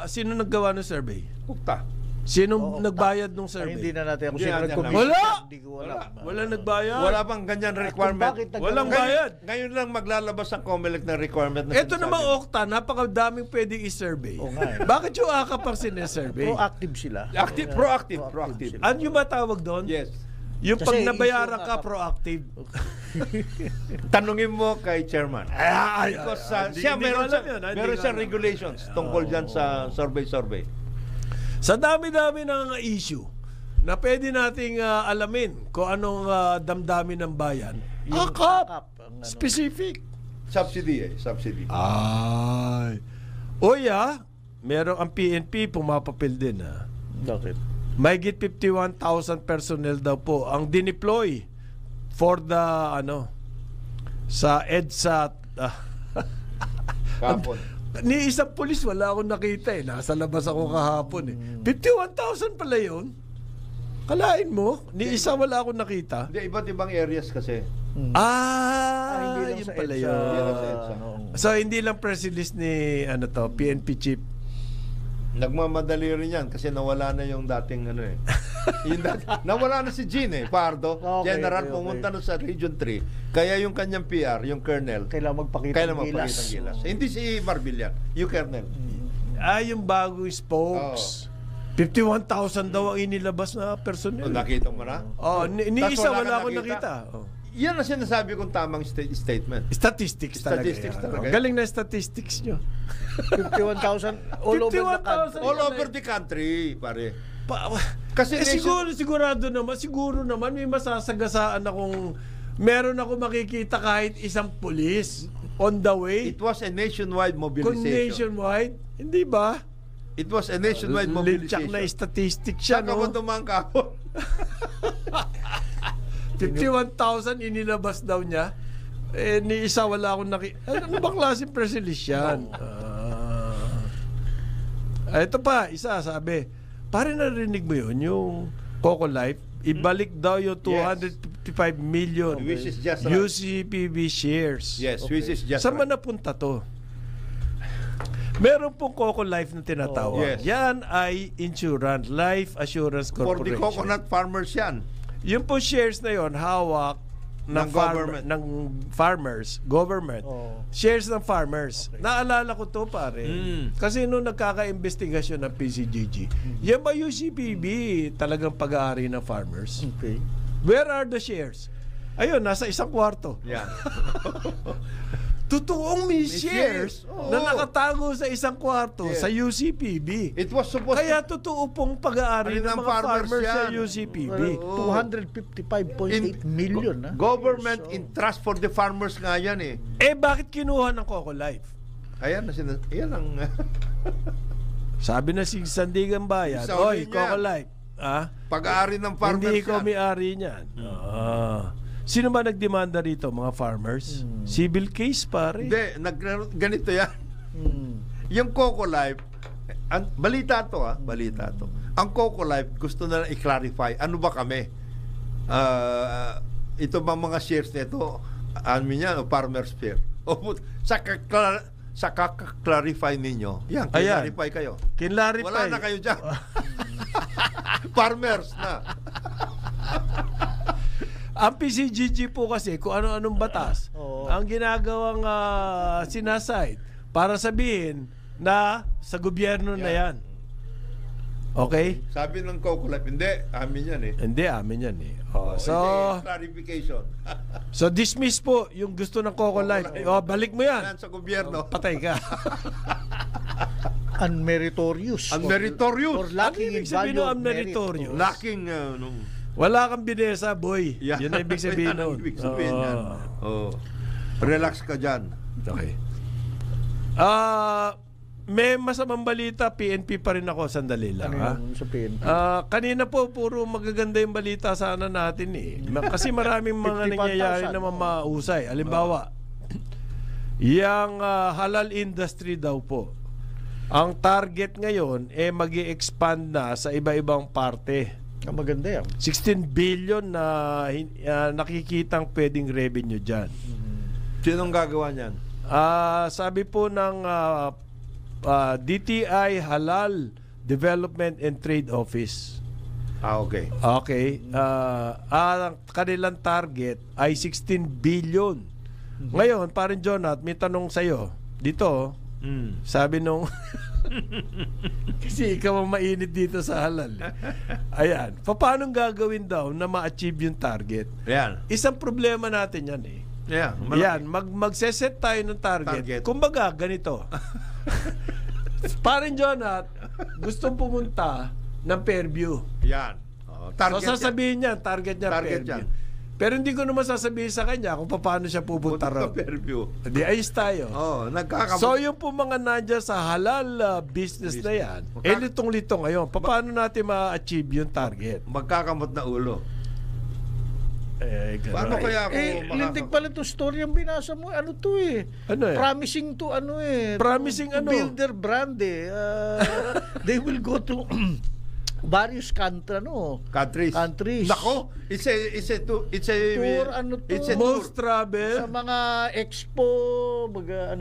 Sino naggawa ng survey? Ukta. Sino nagbayad ng survey? hindi na natin kung Hindi sino natin nag-commission. Wala! Hindi ko alam. Wala nagbayad. Wala bang ganyan requirement? Bakit nagkaroon- Walang bayad. Ngayon lang maglalabas ang COMELEC na requirement na Ito sinasabi. naman, Okta, napakadaming pwedeng i-survey. Oo nga eh. Bakit yung akap ang sinesurvey? Proactive sila. Proactive. sila. Ano yung matawag doon? Yes. Yung Kasi pag issue nabayaran ng ka, akap. proactive. Tanungin mo kay chairman. Because siya meron siyang regulations tungkol dyan sa survey. Sa dami-dami ng issue na pwede nating alamin kung anong damdamin ng bayan, akap! AKAP, ang ano. Specific. Subsidy. Ay. Merong ang PNP pumapapil din. Bakit? Mahigit 51,000 personnel daw po ang dineploy for the sa EDSA. Kapon. Ni isang pulis wala akong nakita eh. Nasa labas ako kahapon eh. 51,000 pala yun. Kalain mo? Ni isa wala akong nakita. Hindi, iba't ibang areas kasi. Hindi lang Yun sa pala EDSA. yun. Hindi lang sa EDSA. So hindi lang press release ni PNP chief. Nagmamadali rin yan kasi nawala na yung dating nawala na si Gene Pardo. Okay, General okay. pumunta na sa Region 3. Kaya yung kanyang PR, yung Colonel, Kailangan magpakita ng gilas. ng gilas. Hindi si Marbillan, yung Colonel. Yung bagong spokes. 51,000 daw ang inilabas na personnel. Nakita mo na? Ni Tas isa wala wala kang akong nakita? nakita. Yan ang sinasabi kong tamang statement. Statistics talaga. Statistics yan. talaga. Galing na statistics nyo. 51,000 all over the 51,000. country. All over the country, pare. Kasi Kasi siguro naman may masasagasaan akong meron ako makikita kahit isang pulis on the way. It was a nationwide Kung mobilization. nationwide, hindi ba? It was a nationwide Linchak mobilization. na statistics siya, Saan ka ba no? dumang kahon? 51,000 inilabas daw niya. Ni isa wala akong nakita. Ano ba klaseng press release yan? Ito pa, isa sabi, pare narinig mo yun, yung Coco Life, ibalik daw yung 255 million Which is just right. UCPB shares. Yes, which is just Saan right. man napunta to? Meron pong Coco Life na tinatawag. Yes. Yan ay insurance, Life Assurance For the Corporation. coconut farmers yan. Yung po shares na yon hawak ng government. ng farmers, government. Oo. Shares ng farmers. Naalala ko to pare. Kasi nung nagkaka-investigasyon ng PCGG, yan ba UCPB talagang pag-aari ng farmers? Okay. Where are the shares? Ayun, nasa isang kwarto. Yan. Totoong may shares shares. na Oo. nakatago sa isang kwarto Yes. sa UCPB. It was supposed Kaya to... totoo pong pag-aari Ano ng ng mga farmers farmers sa yan? UCPB. 255.8 million. Government in trust for the farmers nga yan eh. Eh, bakit kinuha ng Coco Life? Ayan, yan ang... Sabi na si Sandigan Bayan, Saudi oy, niya. Coco Life, pag-aari ng farmers hindi ko yan. may-ari niyan. Sino ba nagdemanda rito? Mga farmers? Civil case, pare. Hindi, ganito yan. Yung Coco Life, balita to. Ang Coco Life, gusto na i-clarify, ano ba kami? Ito ba mga shares nito, amin yan, o farmers fair? Sa kaka-clarify ninyo, yan, Ayan. clarify kayo. Kinlarify. Wala na kayo dyan. Farmers na. Ang PCGG po kasi, kung ano-anong batas, Oo. ang ginagawang sinaside para sabihin na sa gobyerno na yan. Okay? Sabi ng Coco Life, hindi, amin yan eh. Hindi, amin yan eh. So, Hindi, clarification. so dismiss po yung gusto ng Coco Life. Balik mo yan. Yan sa gobyerno. Patay ka. Unmeritorious. Unmeritorious. Or lacking Ano in ibig sabihin value ng of merit. unmeritorious? Lacking, Wala kang binesa, boy. Yeah. Yun ang ibig sabihin Yan ang nun. ibig sabihin yan. Oo. Relax ka dyan. Okay. May masamang balita, PNP pa rin ako, sandali lang. Ano yung sa PNP? Kanina po, puro magaganda yung balita sana natin eh. Kasi maraming mga 55,000. nangyayari na mamausay. Halimbawa, yung halal industry daw po. Ang target ngayon mag-i-expand na sa iba-ibang parte. Maganda yan. 16 billion na nakikitang pwedeng revenue dyan. Sinong gagawa niyan? Sabi po ng DTI Halal Development and Trade Office. Okay. Okay. Ang kanilang target ay 16 billion. Ngayon, parin Jonat, may tanong sa'yo. Dito, sabi nung... Kasi ikaw ang mainit dito sa halal. Ayan. Paano gagawin daw na ma-achieve yung target? Yan. Isang problema natin yan eh. Yan. Yan, magse-set tayo ng target. Kumbaga, ganito. Parin Jonat, gustong pumunta ng Fairview. Yan. So sasabihin niya, target niya Target Fairview. yan. Pero hindi ko naman sasabihin sa kanya kung paano siya pupunta raw. Fairview. Hindi, ayos tayo. So yung po mga nandiyan sa halal business na yan, litong-litong ngayon. Paano natin ma-achieve yung target? Magkakamot na ulo. Paano kaya ako Lintik pala itong story yung binasa mo. Ano to eh? Ano eh? Promising to ano eh. Promising to ano? build their brand eh. They will go to various countries. Nako, it's a Tour, ano to? It's a tour. Most travel. Sa mga expo,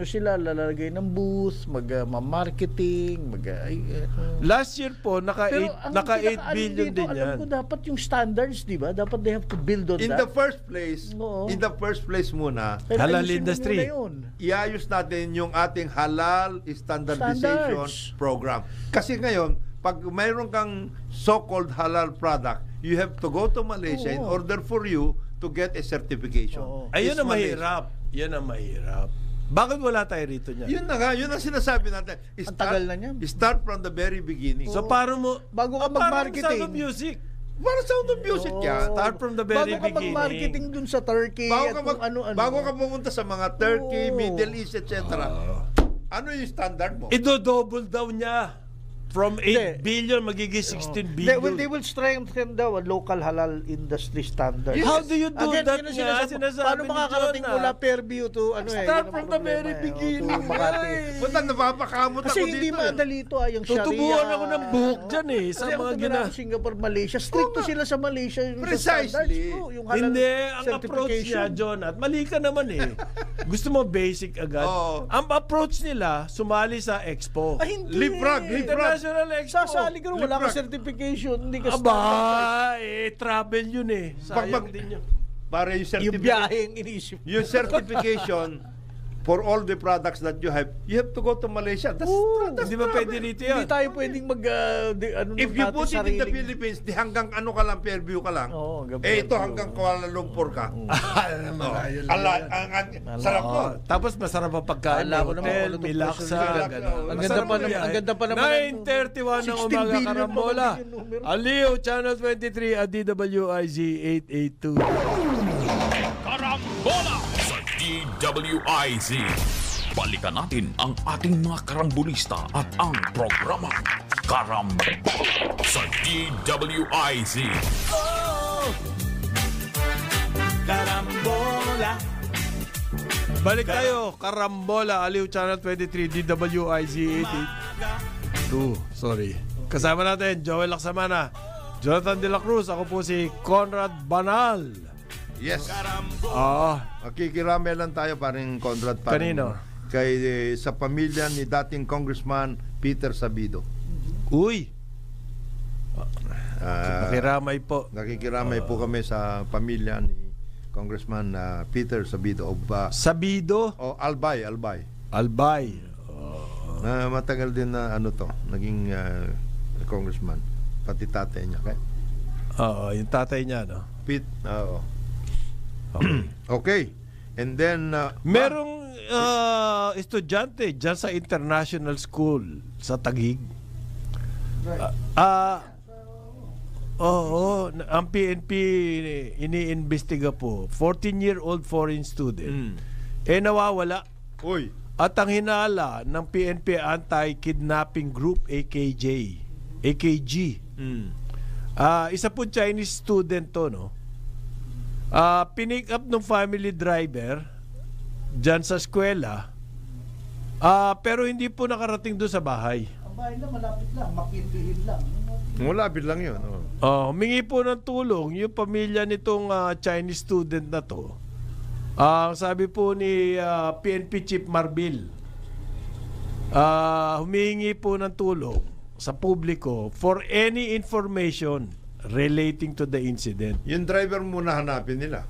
sila lalagay ng booth, marketing, Last year po, naka 8 billion din yan. Alam ko dapat yung standards, di ba? Dapat they have to build on In that. the first place muna, Halal Ayusin mo industry. muna yun. iayos natin yung ating halal standardization Standards. program. Kasi ngayon, pag mayroon kang so-called halal product, you have to go to Malaysia in Oo. order for you to get a certification. Oo. Ayun It's ang Malaysia. mahirap. Yan ang mahirap. Bakit wala tayo rito niyan? Yun na nga, yun ang sinasabi natin. Ang tagal na niyan. Start from the very beginning. So paano mo... Bago ka parang mag-marketing. Sound of Music. Para sound of music yan. Start from the very Bago ka beginning. mag-marketing dun sa Turkey at kung ano-ano. Bago ka pumunta sa mga Turkey, Oo. Middle East, etc. Ano yung standard mo? Ido-double daw niya. From 8 Hindi. billion, magiging 16 They billion. will strengthen daw local halal industry standards. How do you do Again, that yun ang nga? sinasabi- Sinasabi Paano ni makakarating John, mula Fairview to ano Start yun ang from the problema, very to beginning, Makati. eh. Punta, napapakamot Kasi ako hindi dito. madali ito yung Sharia. Tutubuhan ako ng buhok dyan eh, sa Kasi mga ang gina... Singapore, Malaysia, stricto sila sa Malaysia yung sa Precisely. standards po, yung halal Hindi, ang approach niya, certification. John, at mali ka naman eh. Gusto mo basic agad? Oo. Ang approach nila, sumali sa Expo. Ah, hindi. Liprag. International Expo. Sasali ka rin, wala ka Liprag. certification, hindi ka Aba, travel yun eh. Sayang Pag- din yun. Para yung yung biyahe ang inisip. Yung certification for all the products that you have to go to Malaysia. That's Hindi ba pwede dito yun? Hindi tayo pwedeng mag If you put it in the Philippines, di hanggang ano ka lang, Fairview ka lang. Oo, hanggang ito Fairview. hanggang Kuala Lumpur ka. Malayo Sarap nun. Tapos masarap ang pagkain. Akala ko May naman hotel, kung may ano laksa. itong ganun. ang ganda pa naman- ang ganda pa naman ng 9:31 ng 16 umaga, billion pa Karambola. naman yung numero. Aliw, Channel 23 at DWIZ 882. Karambola sa DWIZ. Balikan natin ang ating mga karambulista at ang programa Karambola sa DWIZ. Karambola. Balik tayo, Karambola, Aliw, Channel 23, DWIZ 882. Sorry. Kasama natin, Joel Laksamana, Jonathan De La Cruz, ako po si Conrad Banal. Yes. Ah, Kikiramay lang tayo paring Conrad. Kanino? Sa pamilya ni dating Congressman Peter Sabido. uy, Ah, nakiramay po. Nakikiramay po kami sa pamilya ni Congressman Peter Sabido of Sabido, Albay. Albay. Matagal din na naging congressman. Pati tatay niya. Okay? Oo, yung tatay niya, no? Oo. Okay. Okay. And then Merong estudyante dyan sa international school sa Taguig. Ang PNP iniimbestiga po. 14-year-old foreign student. Nawawala. Uy, At ang hinala ng PNP Anti-Kidnapping Group, AKG. Isa po Chinese student to, no? Pinick up ng family driver dyan sa eskwela, pero hindi po nakarating doon sa bahay. Ang bahay na malapit lang, makintihid lang. malapit lang yun. Oh. Humingi po ng tulong yung pamilya nitong Chinese student na to. Ang sabi po ni PNP Chief Marbil, humingi po ng tulong sa publiko for any information relating to the incident. Yung driver muna hanapin nila.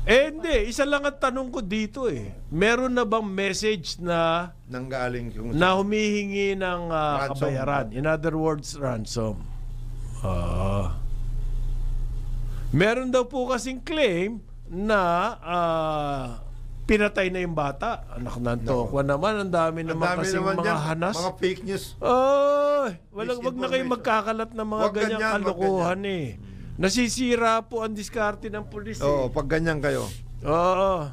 Hindi. Isa lang ang tanong ko dito eh. Meron na bang message na Nanggaling kung humihingi ng Ransom. kabayaran? In other words, ransom. Meron daw po kasing claim na pinatay na yung bata. Anak ng tokwa naman. Ang dami Ang naman dami kasing naman mga yan, hanas. mga fake news. Wag na kayo magkakalat ng mga Wag ganyang ganyan, wag kalokohan eh. Nasisira po ang diskarte ng pulis eh. Oo, pag ganyan kayo. Oo.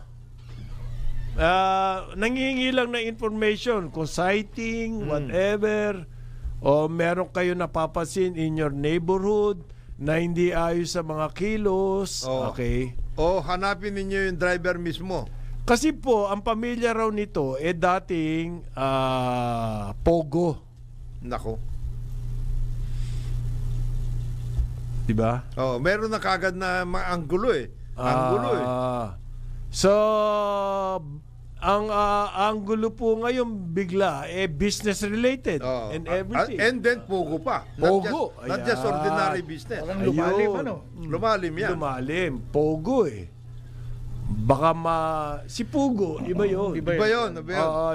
Nangihingi lang ng information kung sighting, whatever, o meron kayo napapansin in your neighborhood na hindi ayos sa mga kilos. Oo. Okay. O hanapin ninyo yung driver mismo. Kasi po, ang pamilya raw nito dating Pogo. Nako. Diba? Oh, meron na kagad na anggulo eh. Anggulo eh. So, ang anggulo po ngayon bigla business related Oh. and everything. And then Pogo pa. Pogo. Not just Ayan. ordinary business. Parang lumalim, Ayun. ano? Lumalim yan. Lumalim. Pogo eh. Baka si Pugo, iba yun. Iba yun.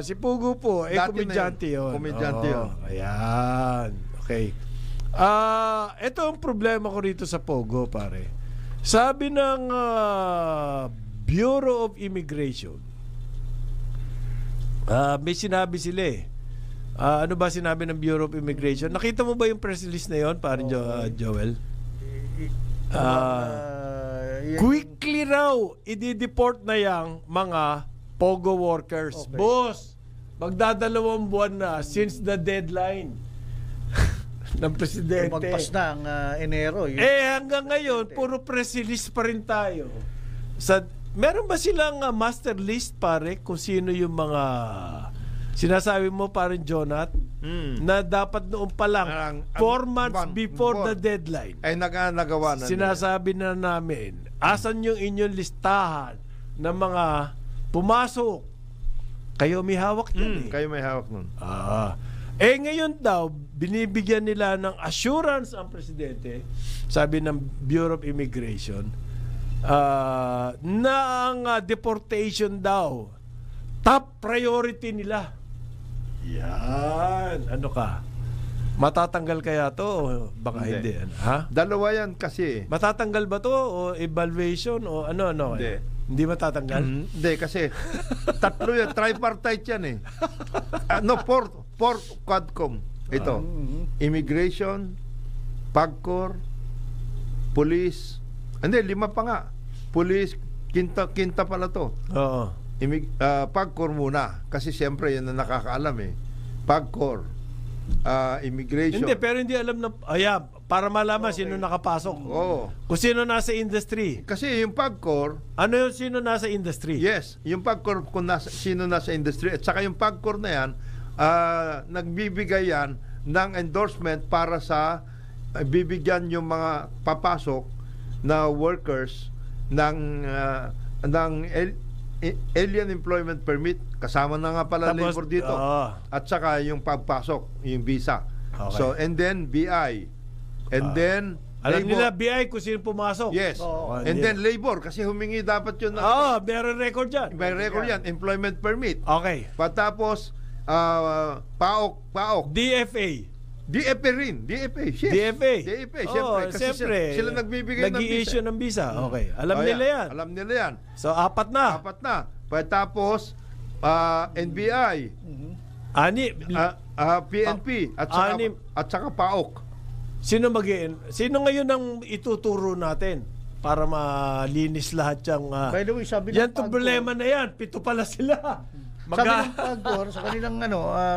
Si Pugo po, Dati na komedyante yun. yun. Komedyante yun. Ayan. Okay. Ito ang problema ko rito sa Pogo, pare. Sabi ng Bureau of Immigration, may sinabi sila eh. Ano ba sinabi ng Bureau of Immigration? Nakita mo ba yung press release na yun, pare Joel? Quickly raw i-deport na yang mga Pogo workers. Okay. Boss, magdadalawang buwan na since the deadline. ng presidente. Lumagpas na ang Enero. Hanggang ngayon, puro press release pa rin tayo. Meron ba silang master list, pare, kung sino yung mga sinasabi mo, parang Jonat, na dapat noon pa lang, 4 months before the deadline, ay nagawa na sinasabi na namin, asan yung inyong listahan ng mga pumasok? Kayo may hawak yan Kayo may hawak nun. Ngayon daw, binibigyan nila ng assurance ang presidente, sabi ng Bureau of Immigration, na ang deportation daw, top priority nila. Yan. Ano ka? Matatanggal kaya to o baka hindi? Ha? Dalawa yan kasi. Matatanggal ba to o evaluation o ano? Hindi matatanggal? Hindi kasi tatlo yan, tripartite yan eh. Fourth Quadcom. Ito. Immigration, PAGCOR, Police. Hindi, 5 pa nga. Police, quinta pala to. Oo. PAGCOR muna kasi siyempre yan na nakakaalam eh. PAGCOR, Immigration. Hindi, pero hindi alam na para malaman sino nakapasok. Oo. Kung sino nasa industry. Kasi yung PAGCOR, Ano yung sino nasa industry? yes, yung PAGCOR kung sino nasa industry at saka yung PAGCOR na yan, nagbibigay yan ng endorsement para sa bibigyan yung mga papasok na workers ng alien employment permit, kasama na nga pala Tapos, labor dito, at saka yung pagpasok, yung visa. Okay. So, and then BI, and then Alam labor. nila BI kung sino pumasok. Yes. And then labor, kasi humingi dapat yun. Meron record dyan. May record yan, employment permit. Okay. Patapos, PAOK. DFA. DFA rin. DFA, yes. DFA, siyempre. Kasi siyempre. sila nagbibigay ng visa. Nag-i-issue ng visa. Okay. Alam nila yan. Alam nila yan. So, 4 na. Patapos, NBI, PNP, at saka PAOK. Sino ngayon ang ituturo natin para malinis lahat yung By the way, sabi ng yan PAGCOR, problema na yan. 7 pala sila. sabi ng PAGCOR, sa kanilang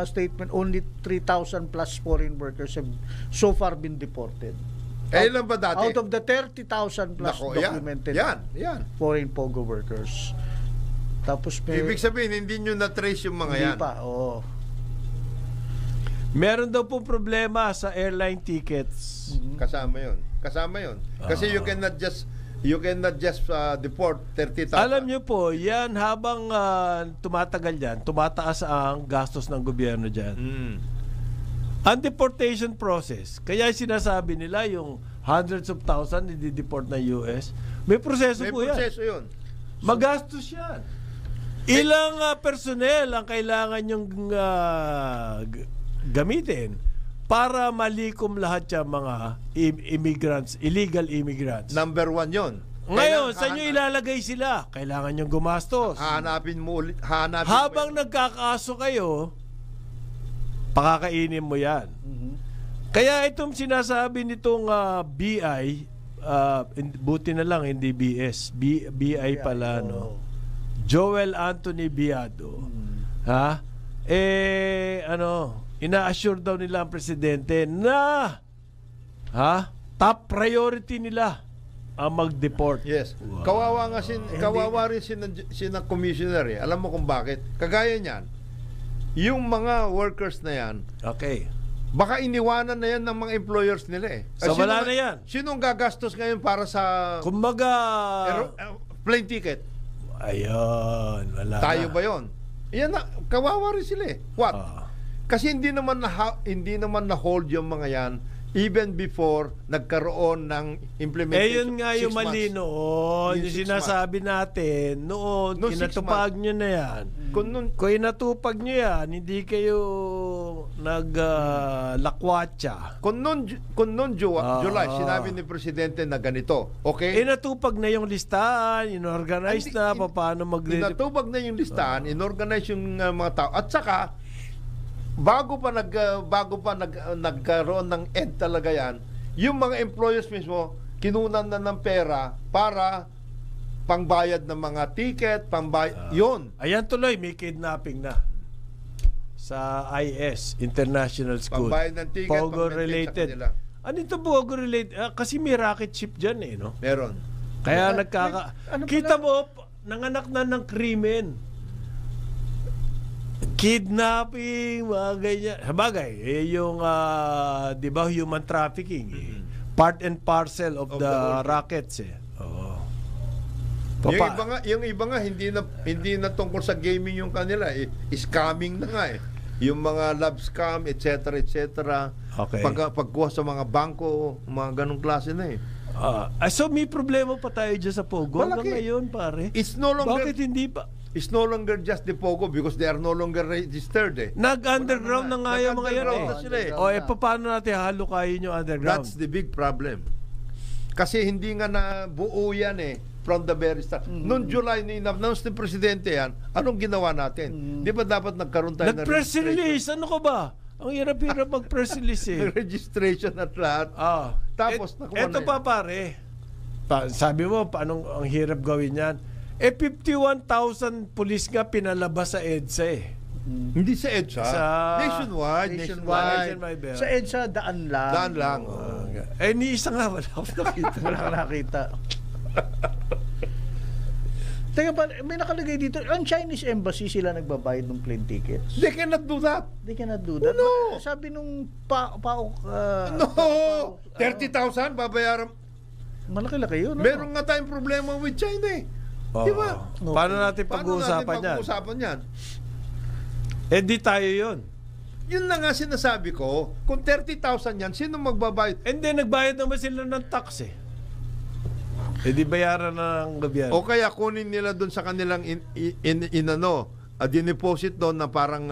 statement, only 3,000 plus foreign workers have so far been deported. Ilan ba dati? Out of the 30,000 plus documented Yan. foreign POGO workers. Tapos Ibig sabihin, hindi nyo na-trace yung mga yan. Hindi pa, oo. Meron daw po problema sa airline tickets. Kasama yun. Kasi you cannot just deport 30,000. Alam nyo po, yan habang tumatagal yan, tumataas ang gastos ng gobyerno dyan. Ang deportation process, kaya sinasabi nila yung hundreds of thousands i-deport ng US, may proseso po yan. May proseso yun. Magastos yan. Ilang personnel ang kailangan yung gamitin para malikom lahat yung mga immigrants, illegal immigrants. Number 1 yun. Ngayon, sa inyo ilalagay sila? Kailangan yung gumastos. Hanapin mo ulit. Habang nagkakaso kayo, pakakainin mo yan. Kaya itong sinasabi nitong BI, buti na lang hindi BS, BI pala, no? Joel Anthony Biado. Ina-assure daw nila ang presidente na top priority nila ang mag-deport. Yes. Wow. Kawawa rin si commissioner eh. Alam mo kung bakit? Kagaya niyan, yung mga workers na yan, okay, baka iniwanan na yan ng mga employers nila eh. So wala na yan. Sinong gagastos ngayon para sa kumbaga plane ticket? Ayun, wala Tayo na. ba yun? Yan na, kawawa rin sila eh. What? Kasi hindi naman na hold yung mga yan even before nagkaroon ng implementation. Yun nga yung mali noon. Yung sinasabi natin noon, kinatupag nyo na yan. Kung inatupag nyo yan, hindi kayo naglakwatsya. Kung noon July, sinabi ni Presidente na ganito, okay? Inatupag na yung listahan, inorganize na, paano inatupag na yung listahan, inorganize yung mga tao. At saka, bago pa nagkaroon ng end talaga yan, yung mga employers mismo kinunan na ng pera para pangbayad ng mga ticket, yun. Ayan tuloy, may kidnapping na. sa IS, International School. Pambayad ng ticket, Pogo pang-maintain sa related. kanila. Ano ito Pogo related? Kasi may rocket ship dyan eh, no? Meron. Kaya ano kita mo, nanganak na ng krimen. Kidnapping, mga ganyan. Sabagay, yung, di ba, human trafficking. Part and parcel of the whole thing. rackets eh. Oo. Yung iba nga hindi na tungkol sa gaming yung kanila, scamming na nga eh. Yung mga love scam, etc. Okay. Pagkuha sa mga bangko, mga ganong klase na eh. So may problema pa tayo dyan sa Pogo hanggang Malaki. ngayon, pare. It's no longer Bakit hindi pa? It's no longer just the Pogo because they are no longer registered eh. Nag-underground na nga yung mga yan Nag-underground eh. na sila eh. O paano natin halukayin yung underground? That's the big problem. Kasi hindi nga na buo yan eh from the very start. Noong July ni announce ni Presidente yan, anong ginawa natin? Di ba dapat nagkaroon tayo ng Nag-press release, ano ka ba? Ang hirap-hirap mag-press release eh. registration at lahat. Tapos, nakuha eto na pa pare. Sabi mo, paano ang hirap gawin yan? 51,000 pulis nga pinalabas sa EDSA eh. Hindi sa EDSA. Nationwide. Nationwide ba? Sa EDSA, daan lang. Daan lang. Ni isa nga wala akong nakita. Wala ka nakita. Teka pa, may nakalagay dito, ang Chinese embassy sila nagbabayad ng plane tickets. They cannot do that. They cannot do that. No. Sabi nung No! 30,000 babayaran. Malaki-laki yun. Meron nga tayong problema with China eh. Di ba? Paano natin pag-uusapan yan? pag-uusapan yan? Di tayo yun. Yun na nga sinasabi ko, kung 30,000 yan, sino magbabayad? And then nagbayad naman sila ng tax eh. Di bayaran na ng gobyerno. O kaya kunin nila doon sa kanilang dineposit doon na parang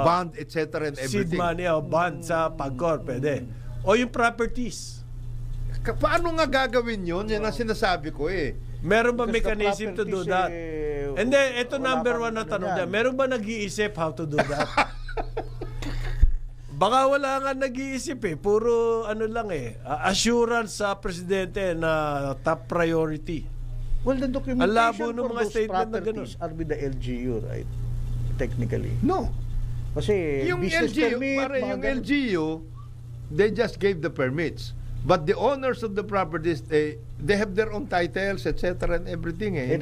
bond, etc. and Seed everything. money o bond sa Pagcor, pwede. O yung properties. Paano nga gagawin yun? Yan ang sinasabi ko eh. Meron ba Because the mechanism to do properties, that? And then, ito wala number pang one na ano tanong yan. dyan. Meron ba nag-iisip how to do that? Baka wala nga nag-iisip eh. Puro ano lang eh. Assurance sa presidente na top priority. Well, the documentation Ang labo ng for mga those statement na properties are with the LGU, right? Technically. No. Kasi Yung business LGU, permit, pare, mga yung ganun. LGU, they just gave the permits. But the owners of the properties, they have their own titles, etc. and everything eh.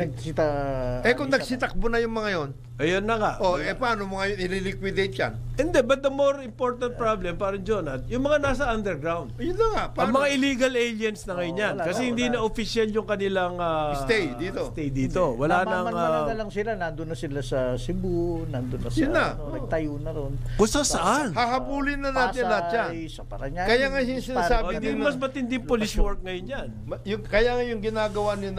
Kung nagsitakbo na yung mga yon, Ayun na nga. paano mo ngayon i-liquidate yan? Hindi, but the more important problem, parang Jonat, yung mga nasa underground. Yun na nga. Ang mga illegal aliens na ngayon yan. wala Kasi na, hindi wala. na official yung kanilang Stay dito. Wala nang... Namaman na lang sila, nandun na sila sa Cebu, nandun na sa, Yun na. nagtayo na ron. Kung saan? Hahabulin na natin lahat yan. Pasay, sa Parañaque. Kaya nga yung sinasabi Hindi din mas matindi police work ngayon yan. Kaya nga yung ginagawa ni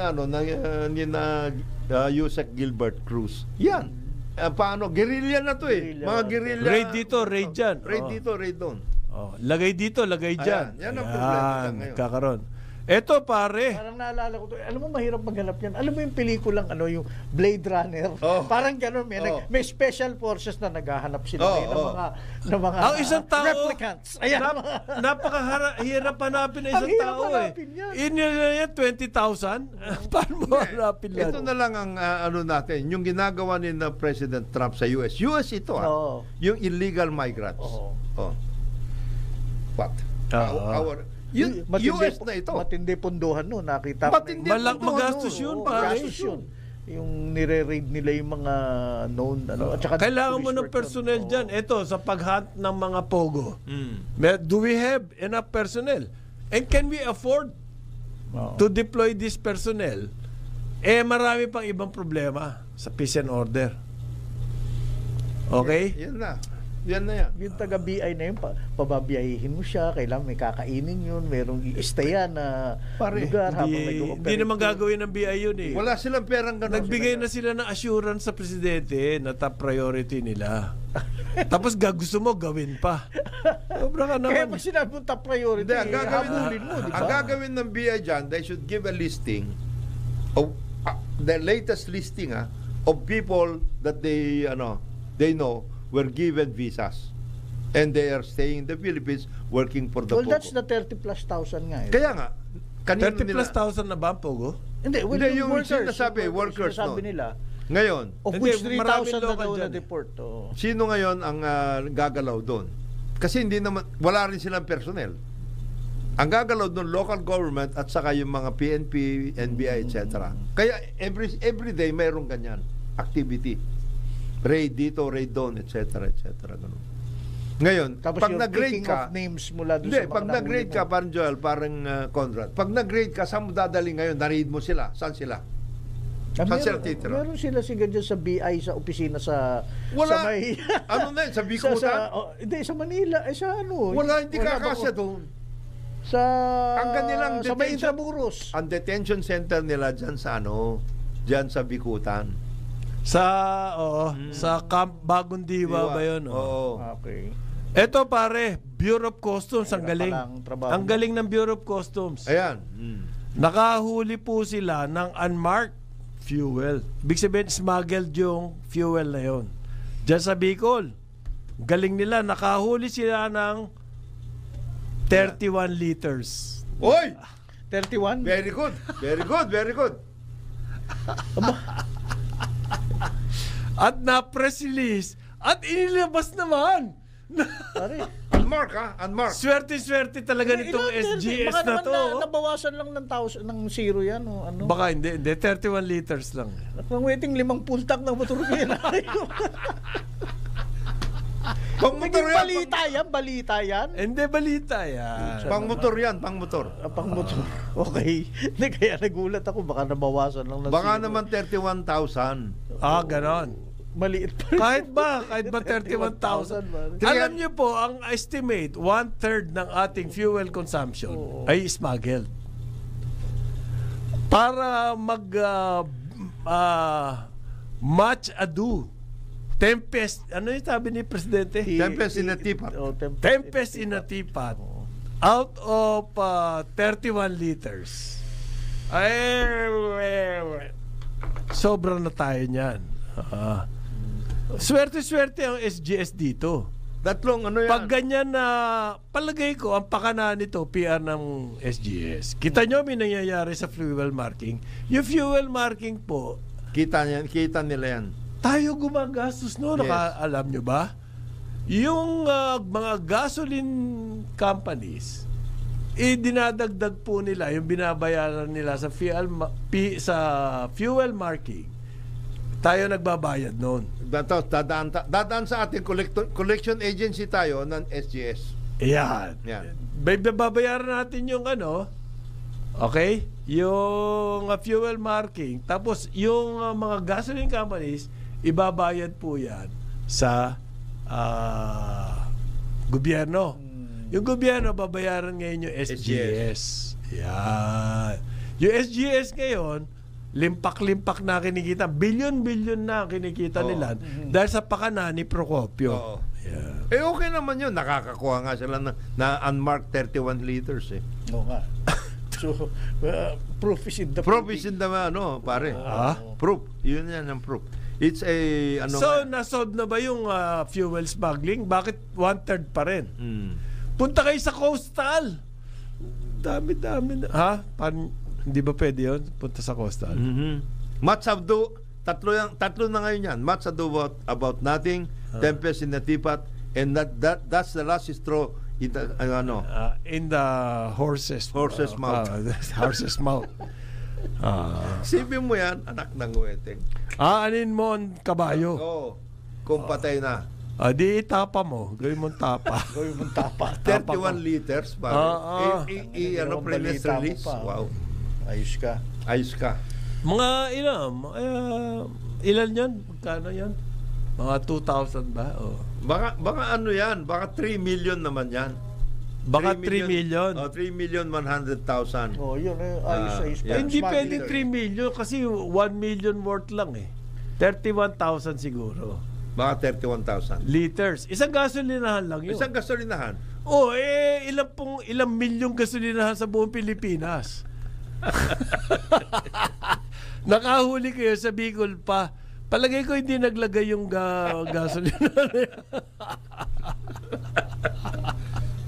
Yusek Gilbert Cruz. Yan. Paano? Guerrilla na to eh. Guerrilla. Mga guerrilla. Raid dito, raid dyan. Raid Oh. dito, raid doon. Lagay dito, lagay dyan. Yan ang problema dyan ngayon. Kakaroon. Eto pare. Parang naalala ko to. Alam mo, mahirap maghanap yan. Alam mo yung pelikulang yung Blade Runner? Oh. Parang gano'n. May special forces na naghahanap sila ng mga Ang isang tao, replicants. Ayan. napakahirap hanapin ng isang Ang hirap tao eh. hanapin yan. Yan 20,000? Paano mo hanapin yan? Ito na lang ang natin, yung ginagawa ni na President Trump sa US. US ito Oo. Yung illegal migrants. Oo. What? Yung US na ito. Matindi punduhan no, nakita ko. Matindi magastos yun, pare. Magastos yun. Yung nire-raid nila yung mga known at saka Kailangan mo ng resort personnel doon. dyan. Ito, sa paghunt ng mga pogo. Do we have enough personnel? And can we afford Oo. to deploy this personnel? Marami pang ibang problema sa peace and order. Okay? Yan na. Yan na yan. Yung taga-BI na yun, pababiyahin mo siya, kailangan may kakainin yun, merong i-stayan na lugar habang nag-ooperate. Hindi naman gagawin ng BI yun eh. Wala silang perang ganun. Nagbigay na sila ng assurance sa presidente na top priority nila. Tapos gusto mo gawin pa. Sobra ka Kaya naman. pag sinabi mong top priority, Hindi, habulin mo, di ba? ang gagawin ng BI dyan, they should give a listing of the latest listing of people that they know were given visas and they are staying in the Philippines working for the Well, Pogo. that's the 30,000+ nga eh. Kaya nga, kanino 30,000+ na ba ang pogo? Hindi, Hindi, yung workers. sinasabi, yung workers, sinasabi no? nila, Ngayon, Of Hindi, which 3,000 maraming na local daw dyan na deport. Oh. sino ngayon ang gagalaw doon? Kasi hindi naman, wala rin silang personnel. Ang gagalaw doon, local government at saka yung mga PNP, NBI, etc. Kaya every day mayroong ganyan activity. Raid dito, raid doon, etc. Ganun. Ngayon, Tapos pag yung nag-grade picking ka, of names mula doon hindi, sa mga pag nag-grade nahuli ka, mo. parang Joel, parang Conrad, pag nag-grade ka, saan mo dadali ngayon? Na-read mo sila. Saan sila? Saan sila titira? Meron sila siguro dyan sa BI, sa opisina sa Wala. sa may Ano na yun? Sa Bikutan? hindi, sa Manila. Sa ano? Wala, hindi Wala kakasya ba- doon. Sa Ang kanilang sa may detention- Intramuros. Ang detention center nila dyan sa dyan sa Bikutan. Sa Camp Bagong Diwa ba yun? Oo. Okay. Eto pare, Bureau of Customs, ang Hirap galing. palang trabaho Ang niya. galing ng Bureau of Customs. Ayan. Nakahuli po sila ng unmarked fuel. Ibig sabihin, smuggled yung fuel na yon. Diyan sa Bicol, galing nila, nakahuli sila ng 31 liters. Oy! 31? Very good. Very good. Very good. At na-press release, at inilabas naman. Pare. Unmark ha? Unmark. Swerte-swerte talaga nitong SGS Baka na naman to. nabawasan lang ng zero yan. O, ano? Baka hindi, 31 liters lang. Nang waiting 5 puntak ng motor ko yan. Pang-motor yan. Balita yan. Hindi, balita yan. Pang-motor yan. Pang-motor. Pang motor. Okay. Hindi, kaya nagulat ako. Baka nabawasan lang ng Baka zero. naman 31,000. Ganon. Maliit pa rin. Kahit ba 31,000. Alam niyo po, ang estimate, 1/3 ng ating fuel consumption ay smuggled. Para match ado. Tempest, ano yung sabi ni Presidente? Tempest in a teapot. Oh, Tempest in a teapot. Out of 31 liters. Sobra na tayo niyan. Swerte-swerte ang SGS dito. Tatlong ano yan? Pag ganyan na, palagay ko, ang pakana nito, PR ng SGS. Kita nyo, may nangyayari sa fuel marking. Yung fuel marking po, Kita nila yan. tayo gumagastos no. Yes. Alam nyo ba? Yung mga gasoline companies, dinadagdag po nila yung binabayaran nila sa fuel marking. Tayo nagbabayad noon. Dadaan sa ating collection agency tayo ng SGS. Ayan. Yan. Babayaran natin yung okay? Yung fuel marking. Tapos yung mga gasoline companies, ibabayad po yan sa gobyerno. Yung gobyerno, babayaran ngayon yung SGS. Yan. Yung SGS ngayon, limpak-limpak na kinikita. Bilyon-bilyon na kinikita nila dahil sa pakana ni Procopio. Oo. Yeah. Okay naman yun. Nakakakuha nga sila na unmarked 31 liters eh. Oo nga. So, proof is in the Proof pudding. is in the pare. Ah? Proof. Yun yan ang proof. It's a So, nasolve na ba yung fuel smuggling? Bakit 1/3 pa rin? Punta kayo sa coastal. Dami-dami na. Ha? Hindi ba pwede yun? Punta sa coastal. Much ado, tatlo na ngayon yan. Much ado about nothing, Tempest in the teapot, and that's the last straw in the, In the horse's mouth. Horse's mouth. Sipin mo yan, anak ng weteng. Anin mo ang kabayo. Oo. Kung patay na. Di itapa mo. Gawin mong tapa. Gawin mong tapa. 31 liters, pare. Press balita mo release. pa. Wow. Ayos ka. Ayos ka. Mga ilan yan? Magkano yan? Mga 2,000 ba? Oh. Baka ano yan? Baka 3 million naman yan. Baka 3 million. 3,100,000. Oh, yun. Ayos yeah. Hindi Smuggling. pwedeng 3 million kasi 1 million worth lang eh. 31,000 siguro. Baka 31,000. Liters. Isang gasolinahan lang yun. Isang gasolinahan. Ilang milyong gasolinahan sa buong Pilipinas. Nakahuli kayo sa Bicol pa. Palagay ko hindi naglagay yung gasolinahan.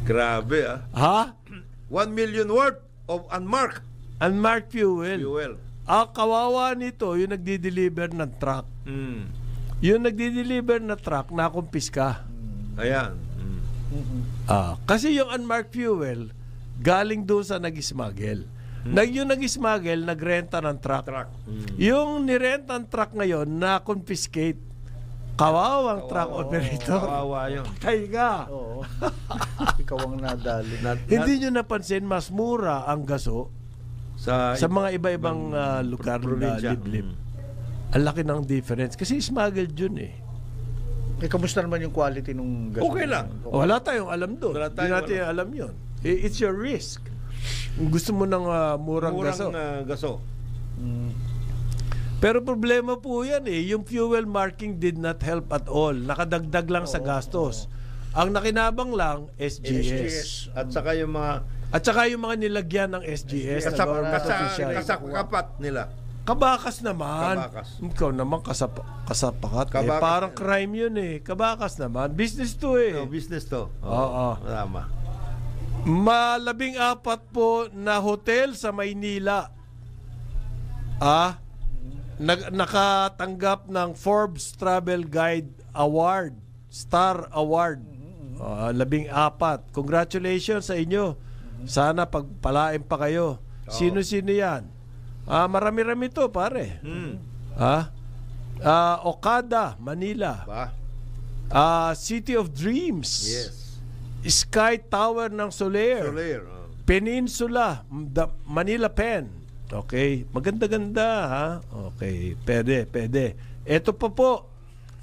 Grabe ah. Ha? 1 million worth of unmarked Unmarked fuel. fuel. ang kawawa nito, yung nagdi-deliver ng truck. Yung nagdi-deliver na truck, nakumpiska. Ayan. Kasi yung unmarked fuel, galing doon sa nag-smuggle. Yung nag-smuggle, nagrenta ng truck. Yung nirenta ng truck ngayon, na-confiscate. Kawawang truck operator. Kawawa yun. Kaya Oo. Ikaw ang nadali. hindi nyo napansin, mas mura ang gaso sa mga iba-ibang lugar na probinsya. liblib. Ang laki ng difference. Kasi smuggled yun eh. Kamusta naman yung quality nung gasolina? Okay lang. Wala tayong alam doon. Wala Hindi tayong natin alam yun. It's your risk. Kung gusto mo ng murang gaso. gaso. Pero problema po yan eh. Yung fuel marking did not help at all. Nakadagdag lang sa gastos. Ang nakinabang lang, SGS. At saka yung mga At saka yung mga nilagyan ng SGS na government official. kasapakat nila. Kabakas naman. Kabakas. Ikaw naman kasapakat. Kabakas. Parang crime yun eh. Kabakas naman. Business to eh. Business to. Oo. Tama. 14 po na hotel sa Maynila nakatanggap ng Forbes Travel Guide Award, Star Award. 14. Congratulations sa inyo. Sana pagpalain pa kayo. Sino-sino yan? Marami-rami to, pare. Okada, Manila. City of Dreams. Yes. Sky Tower ng Soler. Peninsula, Manila Pen. Okay. Maganda-ganda, ha? Okay. Pwede. Ito pa po,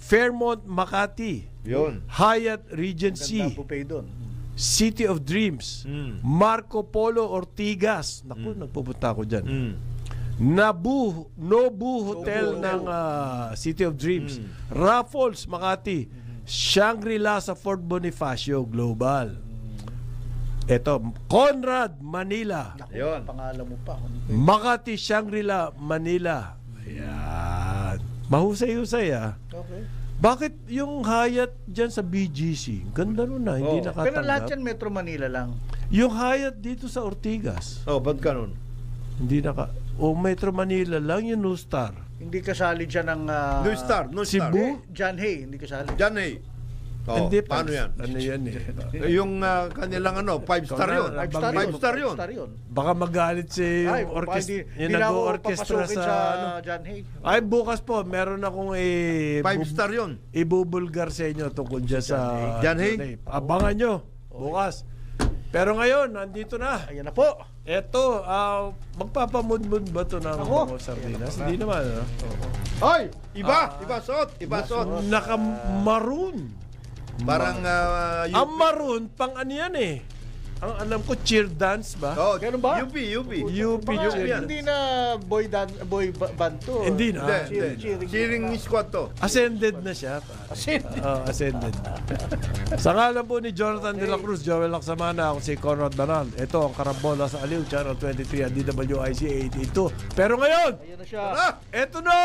Fairmont, Makati. Yun. Hyatt Regency. Ganda buffet doon. City of Dreams. Marco Polo Ortigas. Naku, nagpupunta ako dyan. Nobu Hotel ng City of Dreams. Raffles, Makati. Shangri-La sa Fort Bonifacio Global. Ito, Conrad, Manila. Yun. Pangalan mo pa. Makati, Shangri-La, Manila. Ayan. Mahusay-husay Okay. Bakit yung Hyatt dyan sa BGC? Ganda nun na, hindi nakatanggap. Pero lahat yan Metro Manila lang. Yung Hyatt dito sa Ortigas, Ba't ganun? hindi Metro Manila lang, yung New Star. Hindi kasali dyan ng New Star. Cebu? John Hay, hindi kasali. Diyan eh. Hindi, paano yan? Ano yan eh? Yung kanilang 5-star yun. 5-star yun. Baka magalit si Ay, yung nag-orchestra sa John Hay. Ay, bukas po, meron akong 5-star yun. ibubulgar sa inyo tungkol dyan sa John Hay. Abangan nyo, bukas. Pero ngayon, nandito na. Ayan na po. Eto, magpapamudmud ba ito ng mga sardinas? Hindi naman, no? Hoy! Iba suot. Naka-maroon. Parang Ang maroon, pang ano yan eh. Ang alam ko, cheer dance ba? Ganun ba? UP. UP cheer dance. Hindi na boy band to. Hindi na. Cheering squad to. Ascended na siya. Ascended. Sa ngalan po ni Jonathan De La Cruz, Joel Laksamana, ako si Conrad Banal. Ito ang Karambola sa Aliw, Channel 23 at DWIC 882. Pero ngayon, Ayan na siya. eto na!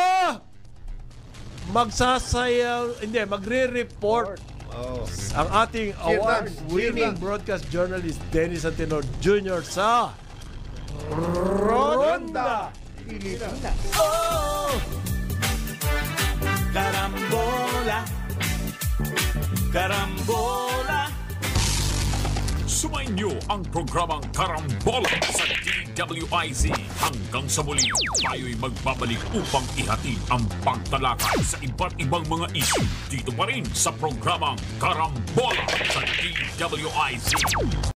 Magre-report ang ating award-winning broadcast journalist Dennis Antenor Jr. sa Ronda Pilipinas. Karambola. Sumainyo ang programang Karambola sa DWIZ. Hanggang sa muli, tayo'y magbabalik upang ihatid ang pagtalakay sa iba't ibang mga issue dito pa rin sa programang Karambola sa DWIZ.